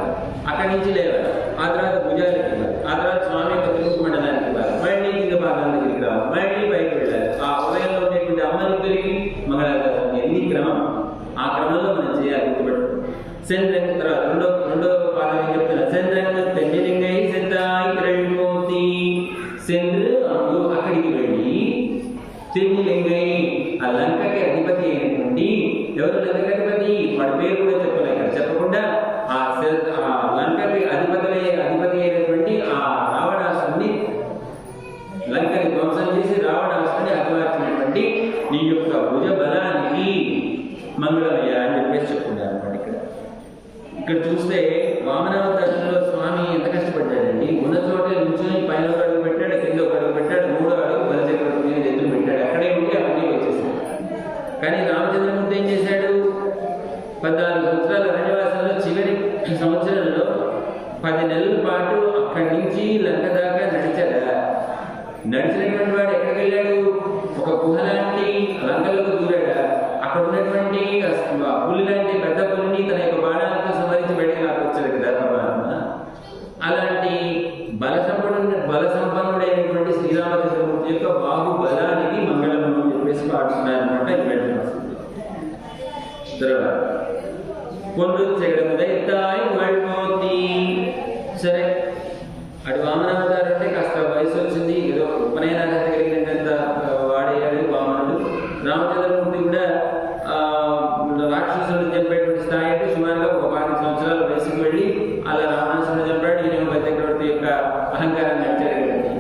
అక్కడి నుంచి లేవాలి. ఆ తర్వాత భుజాలకి ఇవ్వాలి, ఆ తర్వాత స్వామి యొక్క తిరుగు మండలానికి ఇవ్వాలి, మళ్ళీ కింద పాదాల దగ్గరికి రావాలి, మళ్ళీ పైకి వెళ్ళాలి. ఆ ఉదయంలో ఉండేటువంటి అమ్మని తిరిగి మంగళాశాసనం ఎన్ని క్రమం, ఆ క్రమంలో మనం చేయాలి. సెంద్రంగ తర్వాత రెండో పాదం ఏం చెప్తున్నా, సెంద్రంగ తెండిలింగై సెందాయి క్రమోతి. సెంద్రు అందు అక్కడికి వెళ్ళి తెండిలింగై ఆ లంకకి అధిపతి అయినటువంటి ఎవరు లంకకి అధిపతి వాడి పేరు కూడా చెప్పలే ఇక్కడ, చెప్పకుండా ఆ లంకకి అధిపతి అయినటువంటి ఆ రావణాసుని లంకని ధ్వంసం చేసి రావణాసుని హతమార్చినటువంటి నీ యొక్క భుజ బలానికి మంగళమయ్య అని చెప్పేసి చెప్పుకున్నారు అనమాట. ఇక్కడ చూస్తే వామనావతారంలో స్వామి ఎంత కష్టపడ్డాడండి. ఉన్న చోట నుంచుని పైన ఒక అడుగు పెట్టాడు, కింద ఒక అడుగు పెట్టాడు, 3వ అడుగు బలి చక్రవర్తి మీద ఎదురు పెట్టాడు. అక్కడే ఉండి అవన్నీ వచ్చేసాడు. కానీ రామచంద్రమూర్తి ఏం చేశాడు, 14 సంవత్సరాల అరణ్యవాసంలో చివరి సంవత్సరంలో 10 నెలల పాటు అక్కడి నుంచి లంక దాకా నడిచాడా. నడిచినటువంటి వాడు ఎక్కడికి వెళ్ళాడు, ఒక గుహ లాంటి లంకలకు దూరాడా. అక్కడ ఉన్నటువంటి పులి లాంటి పెద్ద పులిని తన యొక్క బాణాలతో సంహరించి బయటకు లాక్కొచ్చాడు కదా పరమాత్మ. అలాంటి బల సంపన్నుడైనటువంటి శ్రీరామచంద్రమూర్తి యొక్క బాహుబలానికి మంగళం అని చెప్పేసి పాడుతున్నారనమాట. తర్వాత కొండు చెగడముదైతాయి వల్మోతి. సరే అటు వామనావతారం అంటే కాస్త వయసు వచ్చింది, ఏదో ఉపనయనాగత కలిగినంత వాడయ్యాడు వామనుడు. రామచంద్రమూర్తి కూడా రాక్షసులను చంపేటువంటి స్థాయి అంటే సుమారుగా ఒక 5 సంవత్సరాల వయసుకు వెళ్ళి అలా రావణాసురుడు చంపాడు. ఈయన బలి చక్రవర్తి యొక్క అహంకారాన్ని నడిచాడు కదండి.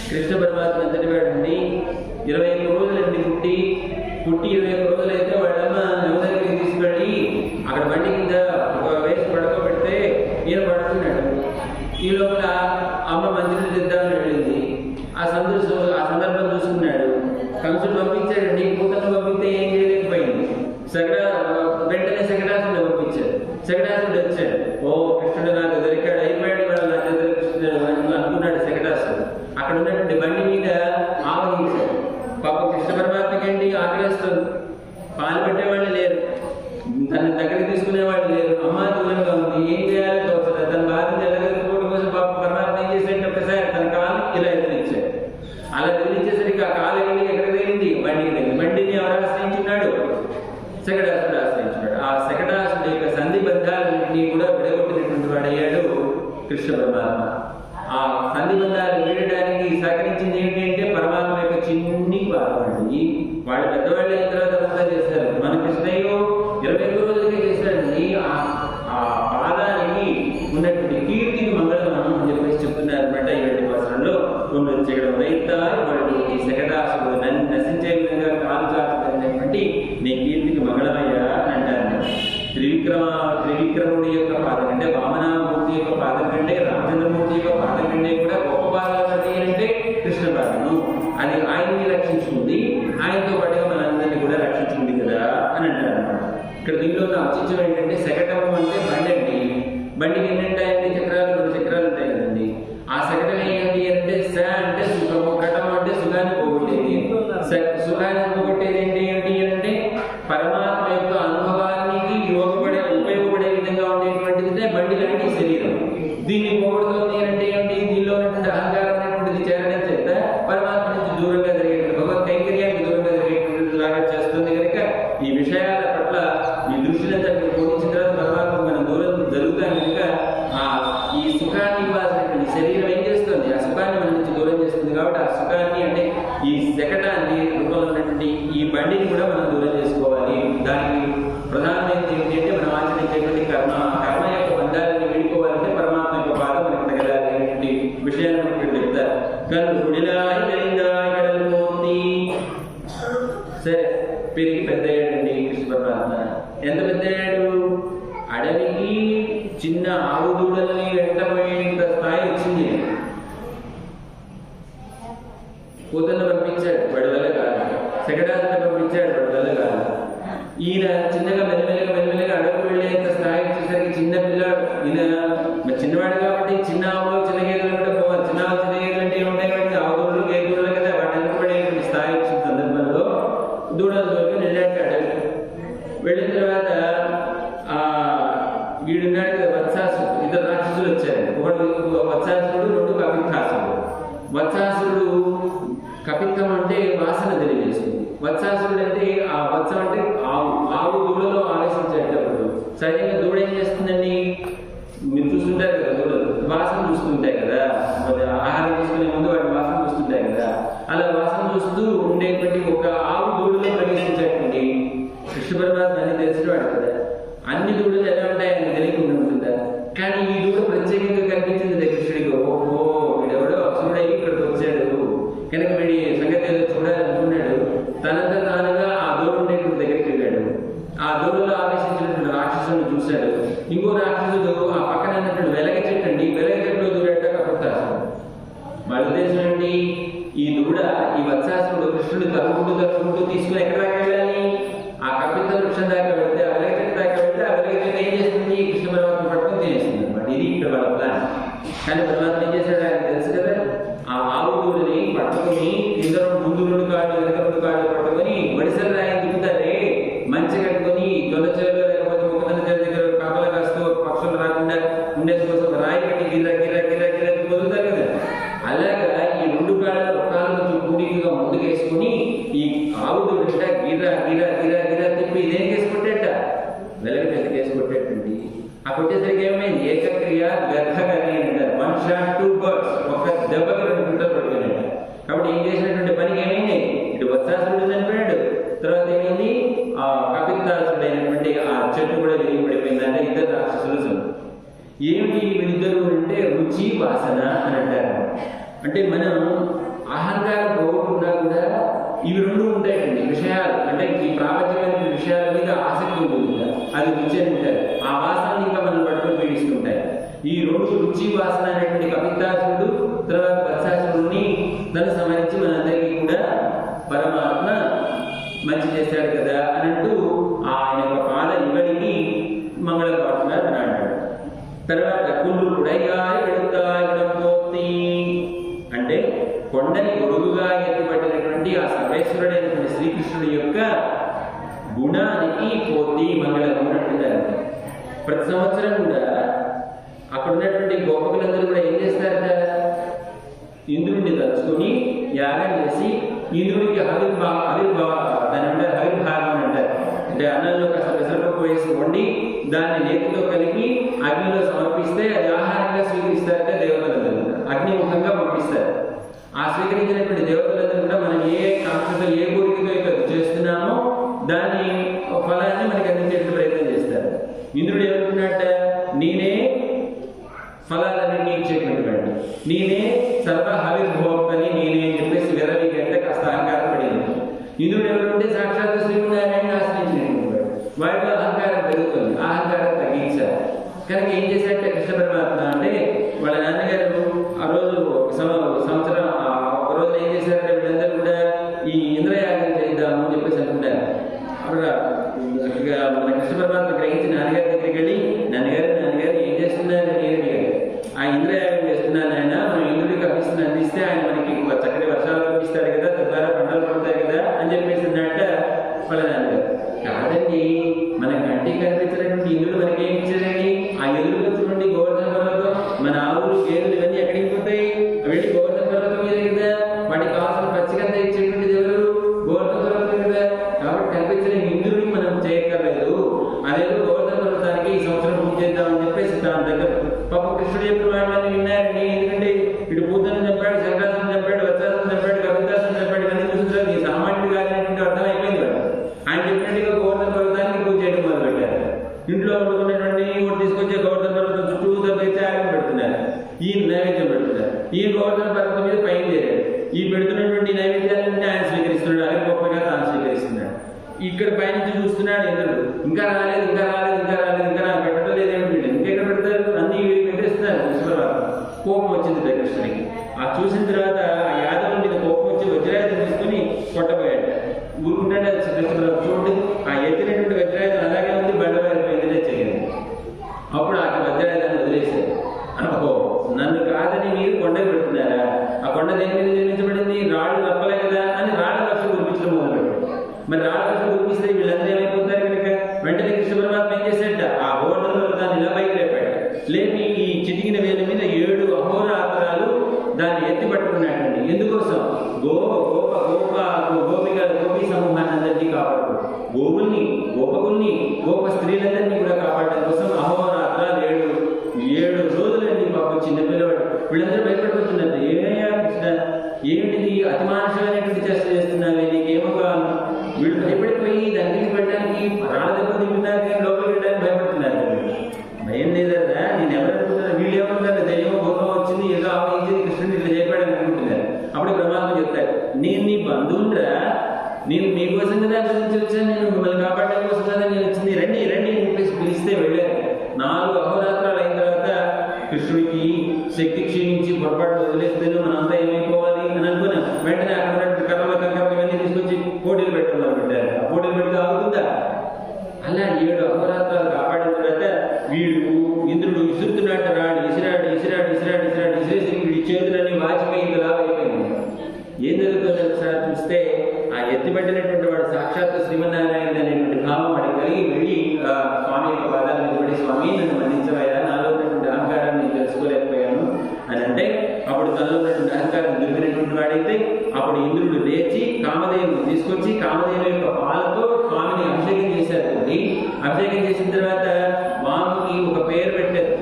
కృష్ణ పరమాత్మ ఎంతటి వాడండి, 21 రోజులండి పుట్టి 21 రోజులు అయితే వాళ్ళమ్మ నవ దగ్గరికి తీసుకెళ్ళి అక్కడ బండి కింద ఒక వేసి పడుకోబెడితే ఈయన పడుతున్నాడు. ఈ లోపల అమ్మ మంత్రులు తెద్దామని వెళ్ళింది. ఆ సందర్భం చూసుకున్నాడు. కంసుడు పంపించాడండి, కూతురు పంపిస్తే ఏం చేయలేకపోయింది. వెంటనే శకటాసుడు పంపించాడు. శకటాసుడు వచ్చాడు. ఓ కృష్ణుడు నాకు దొరికాడు, అయిపోయాడు వాళ్ళు నా చేతులు కృష్ణుడు అనుకున్నాడు శకటాసుడు. అక్కడ ఉన్నటువంటి బండి మీద ఆవహించాడు. పాప కృష్ణ పరమాత్మకేంటి ఆకలిస్తుంది, పాలు పెట్టేవాళ్ళు లేరు, తన దగ్గరికి తీసుకునేవాళ్ళు లేరు, అమ్మ దూరంగా ఉంది, ఏం చేయాలో తోచదు. తన బాధను ఎల్లగలుగుకోవడం కోసం పాప పరమాత్మ ఏం చేసేట ఒకసారి తన కాలు ఇలా ఎదిరించాడు. అలా ఎదిరించేసరికి ఆ కాలు వెళ్ళి ఎక్కడ తగిలింది, బండికి తగిలింది. బండిని ఎవరు ఆశ్రయించున్నాడు, శకటాసుడు ఆశ్రయించున్నాడు. ఆ శకటాసుడి యొక్క సంధి బంధాలన్నింటినీ కూడా విడగొట్టినటువంటి వాడయ్యాడు కృష్ణ పరమాత్మ. ఆ సంధి బంధాలు వీడడానికి సహకరించింది ఏంటి అంటే పరమాత్మ యొక్క చిన్ని పాదమండి. వాళ్ళు పెద్దవాళ్ళు అయిన తర్వాత అంతా చేశారు. మన కృష్ణయ్య 21 రోజులకే చేశాడండి. ఆ పాదానికి ఉన్నటువంటి కీర్తికి మంగళం అని చెప్పేసి చెప్తున్నారు అనమాట. ఈ 2 వచనంలో కొన్ని చేయడం రైతాయి వాళ్ళు ఈ శకటాసుడు నన్న అది ఆయన్ని రక్షించుకుంది, ఆయనతో పాటుగా మనందరినీ కూడా రక్షించుకుంది కదా అని అంటారు అన్నమాట. ఇక్కడ దీనిలో ఉన్న ఔచిత్యం ఏంటంటే శకటం అంటే బండి అండి. బండికి ఏంటంటే అన్ని చక్రాలు 2 చక్రాలు ఉంటాయి కదండి. ఆ శకటం ఏంటి అంటే స అంటే సుఖము, కటం అంటే సుఖాన్ని పోగొట్టేది. సుఖాన్ని పోగొట్టేది ఏంటి అంటే పరమాత్మ యొక్క అనుభవానికి ఉపయోగపడే విధంగా ఉండేటువంటిది బండి లాంటి శరీరం. దీన్ని పోగొడుతుంది అంటే ఏంటి, దీనిలో ఉన్నటువంటి అహంకారం అనేటువంటిది చేరడం చేత పరమాత్మ నుంచి దూరంగా జరిగేటువంటి భగవత్ కైంకర్యానికి దూరంగా జరిగేటువంటి లాగా చేస్తుంది. కనుక ఈ విషయాల పట్ల ఈ దృష్టినంతా పోషించిన తర్వాత పరమాత్మ మనం దూరం జరుగుతాం. కనుక ఈ సుఖాన్ని ఇవ్వాల్సినటువంటి శరీరం ఏం చేస్తుంది, ఆ సుఖాన్ని మన నుంచి దూరం చేస్తుంది. కాబట్టి ఆ సుఖాన్ని అంటే ఈ శకటాన్ని రూపంలో ఉన్నటువంటి ఈ బండిని కూడా మనం దూరం చేసుకోవాలి. దానికి ప్రధానమైనది ఏంటి అంటే మనం ఆచరించేటువంటి కర్మ యొక్క బంధాలను వీడుకోవాలంటే పరమాత్మ యొక్క పాదం మనకు తగలాలి అనేటువంటి విషయాన్ని మనకి చెప్తారు. సరే, పెరిగి పెద్ద అయ్యాడండి కృష్ణ పరమాత్మ. ఎంత పెద్ద అయ్యాడు, అడవికి చిన్న ఆవు దూడల్ని వెంటబోయేంత స్థాయి వచ్చింది. కూతుర్ని పంపించాడు, వాడి వల్ల కాదు. శకటాన్ని పంపించాడు, వాడి వల్ల కాదు. ఈయన చిన్నగా మెల్లమెల్లగా అడవికి వెళ్ళేంత స్థాయి వచ్చేసరికి చిన్న పిల్లాడు. ఈయన చిన్నవాడు కాబట్టి చిన్న ఆవులు చిన్న గేదెలు కూడా పోవాలి. చిన్న ఆవులు చిన్న గేదెలు అంటే ఏముంటాయి కాబట్టి ఆవు దూడలు గేదెలు కదా, వాటి వెనుకబడేటువంటి స్థాయి వచ్చిన సందర్భంలో దూడలతోటి వెళ్ళాడు అడవికి. వెళ్ళిన తర్వాత వీడున్నాడు కదా వత్సాసుడు, 2 రాక్షసులు వచ్చారు. ఒకడు వత్సాసుడు, 2 కపిత్తాసుడు. వత్సాసుడు కపిత్తం అంటే వాసన తెలియజేస్తుంది. వత్సాసుడు అంటే ఆ వత్సం అంటే ఆవు దూడలో ఆవేశించేటప్పుడు సహజంగా దూడ ఏం చేస్తుందండి, మీరు చూస్తుంటారు కదా, దూడలు వాసన చూస్తుంటాయి కదా, ఆహారం తీసుకునే ముందు వాటి వాసన చూస్తుంటాయి కదా. అలా వాసన చూస్తూ ఉండేటువంటి ఒక ఆవు దూడలో ప్రవేశించేటువంటి కృష్ణ పరమాత్మ అని తెలిసినవాడు కదా. అన్ని దూడలు ఎలా ఉంటాయి అని తెలియకుండా ఉంటుందా, కానీ ఈ దూడ ప్రత్యేకంగా కనిపించింది కృష్ణుడికి. ఓహో, వీడెవడో అసురుడై ఇక్కడికి వచ్చాడు కనుక వీడి సంగతి ఏదో చూడాలనుకున్నాడు. తనంతా తానుగా ఆ దూడ ఉండేటువంటి దగ్గరికి వెళ్ళాడు. ఆ దూడలో ఆవేశించినటువంటి రాక్షసులను చూశాడు. ఇంకో రాక్షసుడు ఆ పక్కన ఉన్నటువంటి వెలగ చెట్టు అండి, వెలగ చెట్టులో దూరేట కపిత్తాసుడు. వాళ్ళ ఉద్దేశం ఏంటి, ఈ దూడ ఈ వత్సాసుడు కృష్ణుడు తరుముకుంటూ తీసుకుని ఎక్కడ దాకా వెళ్ళాలి, ఆ కపిత్త వృక్షం దాకా వెళ్తే, ఆ వెలగ చెట్టు దాకా వెళ్తే ఆ వెలగ చెట్టు ఏం చేస్తుంది, కృష్ణ పరమాత్మ పట్టుకొని తినేస్తుంది అనమాట. ఇది ఇక్కడ వాళ్ళ ప్లాన్. కానీ పరమాత్మ ఏం చేశాడు ఆయన తెలుసు కదా, ఆ ఆవు దూడని పట్టుకుని ఇద్దరు ముందు 2 కాళ్ళు వెనక 2 కాళ్ళు పట్టుకొని వడిసెల రాయి దిగుతారే మంచి కట్టుకొని దొండ చెరువులో లేకపోతే ముఖదన్న చెరువు దగ్గర కాపలా కాస్తూ పక్షులు రాకుండా ఉండేది కోసం రాయి కట్టి గిరా వదులుతారు కదా. అలాగా ఈ 2 కాళ్ళ కాళ్ళను కూడికగా ముందుకేసుకుని ఈ ఆవు దూడ గిరా తిప్పి ఇదేం కేసు కొట్టేట, వెలగ మీద కేసు కొట్టేటండి. ఆ కొట్టేసరికి ఏమైంది, ఏకక్రియ వ్యర్థగానే అంటారు. 1 shot 2 birds, ఒక దెబ్బకి 2 గుంటలు పడిపోయినట్టు. కాబట్టి ఏం చేసినటువంటి పనికి ఏమైంది, ఇటు వత్సాసుడు చనిపోయాడు, తర్వాత ఏమైంది ఆ కపిత్తాసుడు అయినటువంటి ఆ చెట్టు కూడా విరిగి పడిపోయింది. అంటే 2 రాక్షసులు చనిపోయారు. ఏమిటి వీళ్ళిద్దరు అంటే రుచి వాసన అని అంటారు. అంటే మనం అహంకారం పోగొట్టుకున్నా కూడా ఇవి 2 ఉంటాయండి విషయాలు. అంటే ఈ ప్రాపంచమైన విషయాల మీద ఆసక్తి ఉంటుంది, అది రుచి అని ఉంటారు. ఆ వాసన ఇంకా మనం పట్టుకొని పీడిస్తుంటాయి. ఈ 2 రుచి వాసన అనేటువంటి కపిత్తాసుడు తర్వాత వత్సాసుడిని తను సంహరించి మనందరికీ కూడా పరమాత్మ మంచి చేశాడు కదా అన్నట్టు ఆయన యొక్క పాద ఇవడికి మంగళపాటుగా అన్నాడు. తర్వాత కుళ్ళు కుడయ్యాయి వెడుతాయి అంటే కొండని గొడుగుగా ఎత్తిపట్టినటువంటి ఆ సర్వేశ్వరుడైనటువంటి శ్రీకృష్ణుడి యొక్క గుణానికి పోతి మంగళం అంటున్నారు. ప్రతి సంవత్సరం కూడా అక్కడ ఉన్నటువంటి గోపకులందరూ కూడా ఏం చేస్తారట, ఇంద్రుడిని తలుచుకొని యాగం చేసి ఇంద్రుడికి దాని అంటే హవిర్భాగం అంటారు. అంటే అన్నంలో కాస్త పెసరపప్పు వేసి వండి దాన్ని నేతితో కలిపి అగ్నిలో సమర్పిస్తే అది ఆహారంగా స్వీకరిస్తారంటే దేవతలందరూ అగ్నిముఖంగా పంపిస్తారు. ఆ స్వీకరించినటువంటి దేవతలందరూ కూడా మనం ఏ కాంక్షతో ఏ కోరికతో చేస్తున్నామో దాని ఫలాన్ని మనకి అందించేటువంటి ప్రయత్నం చేస్తారు. ఇంద్రుడు ఏమనుకున్నట్ట, నేనే ఫలాలన్నీ ఇచ్చేటువంటి వాడిని, నేనే సర్వ హవిర్భోక్తని నేనే అని చెప్పేసి వెరవి గంట కాస్త అహంకారం పడింది. ఇంద్రుడు ఎవరుంటే సాక్షాత్ శ్రీనారాయణ ఆశ్రయించినటువంటి వాడు, వాడిలో అహంకారం పెరుగుతుంది. అహంకారం తగ్గించారు. కనుక ఏం చేశారంటే కృష్ణ పరమాత్మ అంటే వాళ్ళ నాన్నగారు ఆ రోజు సంవత్సరం ఒక రోజున ఏం చేశారంటే వీళ్ళందరూ ఇక్కడ పైనుంచి చూస్తున్నాడు ఇంద్రుడు, ఇంకా రాలేదు ఇంకా రాలేదు ఇంకా రాలేదు, ఇంకా నాకు పెట్టడం లేదేమిటి, ఇంకెక్కడ పెడతారు, అన్ని పెట్టేస్తున్నారు. కోపం వచ్చింది కృష్ణుడికి. ఆ చూసిన తర్వాత ఆ యాదవుల మీద కోపం వచ్చి వజ్రాయుధం తీసుకుని కొట్టబోయాడు. ఊరుకుంటే చూడండి ఆ ఎత్తినటువంటి వజ్రాయుధం అలాగే ఉంది, బండవారిపోయింది చేయాలి. అప్పుడు ఆ వజ్రాయుధాన్ని వదిలేశారు. అనుకో నన్ను కాదని మీరు కొండ పెడుతున్నారా, ఆ కొండ దేని మీద నిర్మించబడింది, రాళ్ళు తప్పలే కదా అని రాళ్ళ వర్షం కురిపించడం మొదలుపెట్టారు. మరి రాళ్ళ వర్షం కురిపిస్తే వీళ్ళందరూ ఏమైపోతారు కనుక వెంటనే కృష్ణ పరమాత్మ ఏం చేశాట, ఆ గోవర్ధనంలో దాన్ని ఇలా పైకి లేపాడు. లేపి ఈ చిటికిన వేల మీద 7 అహోరాత్రాలు దాన్ని ఎత్తి పట్టుకున్నాడండి. ఎందుకోసం, గోపీ సమూహాన్ని అందరినీ కాపాడు, గోవుల్ని గోపకుల్ని గోప స్త్రీలందరినీ కూడా కాపాడడం కోసం అహోరాత్రాలు 7 రోజులండి. పాపం చిన్నపిల్లవాడు వీళ్ళందరూ భయపడిపోతున్నారు. ఏమయ్యా కృష్ణ, ఏమిటిది అతిమానుషమైనటువంటి చేష్ట చేస్తున్నావే, నీకేమో కావాలి. వీళ్ళు భయపడిపోయి దగ్గరికి పెట్టడానికి రాళ్ళ దెబ్బ తింటున్నారు కానీ లోపలికి వెళ్ళడానికి భయపడుతున్నారు. భయం లేదరా, నేను ఎవరనుకుంటున్నా, వీళ్ళు ఏమనుకుంటారు, దయ్యం కోపం వచ్చింది ఏదో ఆవహించింది కృష్ణుడు ఇట్లా చెప్పాడు అనుకుంటున్నారు. అప్పుడు బ్రహ్మాత్మ చెప్తారు, నేను నీ బంధువురా, నేను మీకోసం కదా గురించి వచ్చాను, నేను మిమ్మల్ని కాపాడడం కోసం కదా నేను వచ్చింది, రండి రండి అని చెప్పేసి పిలిస్తే వెళ్ళారు. 4 అహోరాత్రాలు అయిన తర్వాత కృష్ణుడికి శక్తి క్షీణించి పొరపాటు వదిలేస్తేనే మనంతా ఏమైపోవాలి అని అనుకున్నాం. వెంటనే అక్కడ కర్రలు కంకరలు ఇవన్నీ తీసుకొచ్చి పోటీలు పెట్టడం పెట్టారు. ఆ పోటీలు పెడితే అవుతుందా? అలా 7 అహోరాత్రాలు కాపాడిన తర్వాత వీడు ఇంద్రుడు విసురుతున్నట్టు రాడు, ఇసిరాడు ఇసిరాడు ఇసిరాడు ఇసిరాడు ఇసిరేసి వీడి చేతులన్నీ వాచిపోయిందిలా అయిపోయింది. ఏం జరుగుతుందో ఒకసారి చూస్తే ఆ ఎత్తిపట్టినటువంటి వాడు సాక్షాత్ శ్రీమన్నారాయణ అనేటువంటి భావం వాడికి కలిగి వెళ్ళి స్వామి యొక్క పాదాల మీద పడి, స్వామి నన్ను మన్నించవయ్యా, నాలో ఉన్నటువంటి అహంకారాన్ని నేను తెలుసుకోలేకపోయాను అని అంటే, అప్పుడు తనలో ఉన్నటువంటి అహంకారం దొరికినటువంటి వాడైతే అప్పుడు ఇంద్రుడు లేచి కామధేనుని తీసుకొచ్చి కామధేను యొక్క పాలతో స్వామిని అభిషేకం చేశారు. అభిషేకం చేసిన తర్వాత స్వామికి ఒక పేరు పెట్టారు.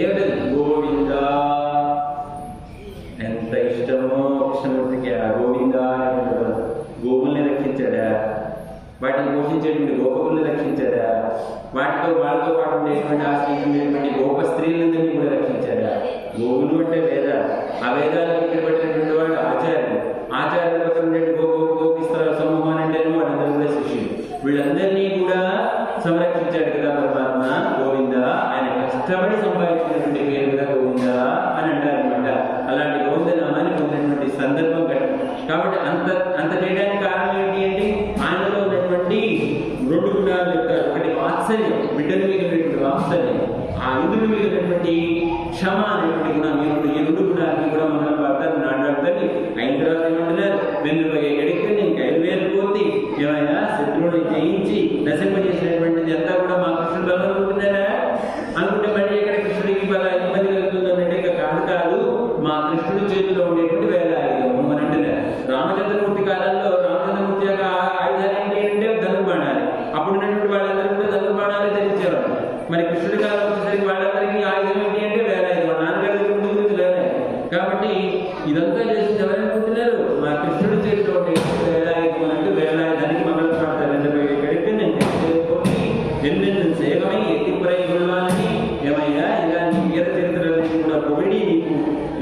ఏమిటది? గోవింద. ఎంత ఇష్టమో కృష్ణమూర్తికి ఆ గోవింద అనేటువంటి గోవుల్ని రక్షించాడా, వాటిని పోషించేటువంటి గోపకుల్ని రక్షించాడా, వాళ్ళతో పాటు ఉండేటువంటి ఆశ్రయించేటువంటి గోప స్త్రీలందరినీ కూడా రక్షించాడా. గోవులు అంటే వేద, ఆ వేదాలకు ఇక్కడ పట్టినటువంటి వాడు ఆచార్యులు, ఆచార్యుల పక్కన ఉండే గోపిస్తర సమూహం అంటేనే వాళ్ళందరూ కూడా శిష్యులు. వీళ్ళందరినీ కూడా సంరక్షించాడు కదా పరమాత్మ. గోవింద, ఆయన కష్టపడి సంపాదించినటువంటి పేరు కదా గోవింద అని అంటారు అనమాట. అలాంటి గోవింద నామాన్ని పొందినటువంటి సందర్భం కాబట్టి అంత చేయడానికి కారణం ఏంటి అంటే ఆయనలో ఉన్నటువంటి 2 గుణాలు చెప్తారు. ఒకటి వాత్సల్యం, బిడ్డల మీద ఉన్నటువంటి వాత్సల్యం, ఆ ఇంద్రుడి మీద ఉన్నటువంటి క్షమ అనేటువంటి గుణం. ఈ 2 గుణాలకి కూడా మన భర్తలు నాటాడుతుంది. అయిన తర్వాత ఏమంటున్నారు, వెన్నుపై ఎడికి నేను 5,000 కోతి ఏమైనా శత్రువుని జయించి నశింపజేసినటువంటిది అంతా కూడా మా కృష్ణుడు అనుకుంటున్నారా? అనుకుంటే మళ్ళీ ఎక్కడ కృష్ణుడికి ఇబ్బంది కలుగుతుంది అన్నట్టు కాదు, మా కృష్ణుడి చేతిలో ఉండేటువంటి వేలాయుధం అని అంటున్నారు. రామచంద్రమూర్తి కాలంలో రామచంద్రమూర్తి యొక్క ఆయుధాలు ఏంటి అంటే ధనుర్బాణాలు. అప్పుడు ఉన్నటువంటి వాళ్ళందరూ కూడా ధనుర్బాణాలు ధరించేవారు. మరి కృష్ణుడి కాలం వచ్చేసరికి వాళ్ళందరికీ ఆయుధం ఏంటి అంటే వేలాయుధం. నాన్నగారి గురించి వేలాయుధం. కాబట్టి ఇదంతా చేసింది ఎవరనుకుంటున్నారు, మా కృష్ణుడి చేతిలో ఉండేటువంటి వేలాయుధం అన్నట్టు వేలాయుధానికి మంగళ ప్రార్థన ఎక్కడికి నేను ఎన్నెన్ను సేవమై ఎత్తిపురై కొడవాలని ఏమయ్యా ఇలా నీ వీర చరిత్రలన్నీ కూడా పొగిడి నీకు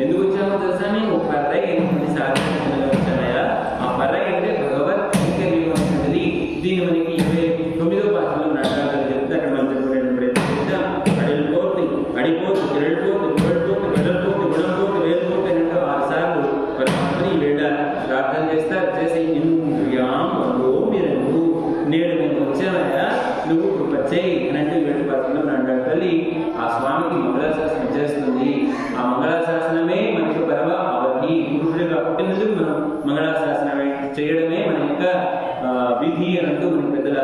ఎందుకు వచ్చామో తెలుసా, నేను పర్రై అయినటువంటి సాధన వచ్చామయ్యా. ఆ పర్రై అంటే భగవత్ కైంకర్యమైనటువంటిది. దీన్ని మనకి 29వ పాఠంలో నాటకాలు చెప్తే అక్కడ మనం చెప్పుకునేటువంటి అడిపోతు అడిపోతు తిరడిపోతు గుడడిపోతు గడలిపోతు గుణంపోతు వేలుపోతు అన్నట్టు 6 సార్లు పరమాత్మని వేళ ప్రార్థన చేస్తారు. చేసి ఇంద్రియామో మీరు నేడు మేము వచ్చామయ్యా, నువ్వు కృపచేయి అని అంటే 7 పాఠంలో నాటాడు తల్లి ఆ స్వామికి మంగళాశాసనం చేస్తుంది. ఆ మంగళాశాసనమే మనకి పరమ అవధి. పురుషుడిగా పుట్టినందుకు మనం మంగళాశాసనం చేయడమే మన యొక్క విధి అని అంటూ మనకి పెద్దల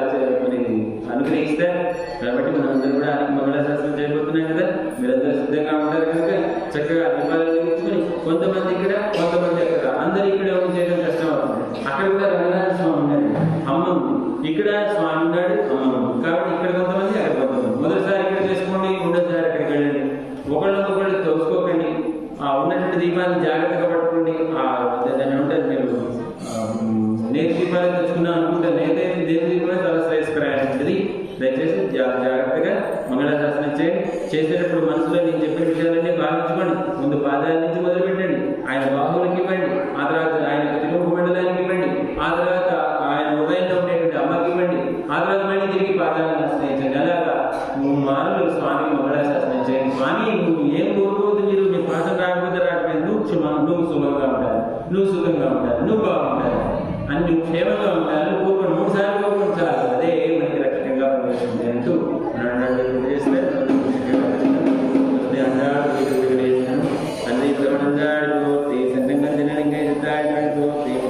మనకి అనుగ్రహిస్తారు. కాబట్టి మనం అందరూ కూడా ఆయనకి మంగళాశాసనం చేయబోతున్నాం కదా. మీరందరూ సిద్ధంగా ఉంటారు కనుక చక్కగా దీపాలను వెలిగించుకొని కొంతమంది ఇక్కడ కొంతమంది అక్కడ, అందరూ ఇక్కడ చేయడం కష్టం అవుతుంది. అక్కడ కూడా రంగనాథ స్వామి ఉన్నాడు, అమ్మ ఉంది. ఇక్కడ స్వామి ఉన్నాడు, అమ్మ ఉంది. కాబట్టి ఇక్కడ కొంతమంది అక్కడ కొంతమంది. మొదటిసారి ఇక్కడ చేసుకోండి, రెండోసారి అక్కడికి వెళ్ళండి. ఒకళ్ళొకళ్ళు తోసుకోకండి. ఆ ఉన్నటువంటి దీపాన్ని జాగ్రత్తగా పట్టుకోండి. దాన్ని ఉంటారు మీరు నేతి దీపాలు తెచ్చుకున్నాం అనుకుంటారు. నేతి దీపాలు చాలా శ్రేయస్కరమైనటువంటిది. దయచేసి జాగ్రత్తగా మంగళాశాసనం చేయండి. చేసేటప్పుడు మనసులో నేను చెప్పిన విషయాలన్నీ భావించుకోండి. ముందు పాదాల నుంచి మొదలు పెట్టండి, ఆయన బాహువులకి ఇవ్వండి, ఆ తర్వాత ఆయన తిరుగు మండలానికి ఇవ్వండి, ఆ తర్వాత ఆయన హృదయంలో ఉండేటువంటి అమ్మకి ఇవ్వండి, జాగ్రత్త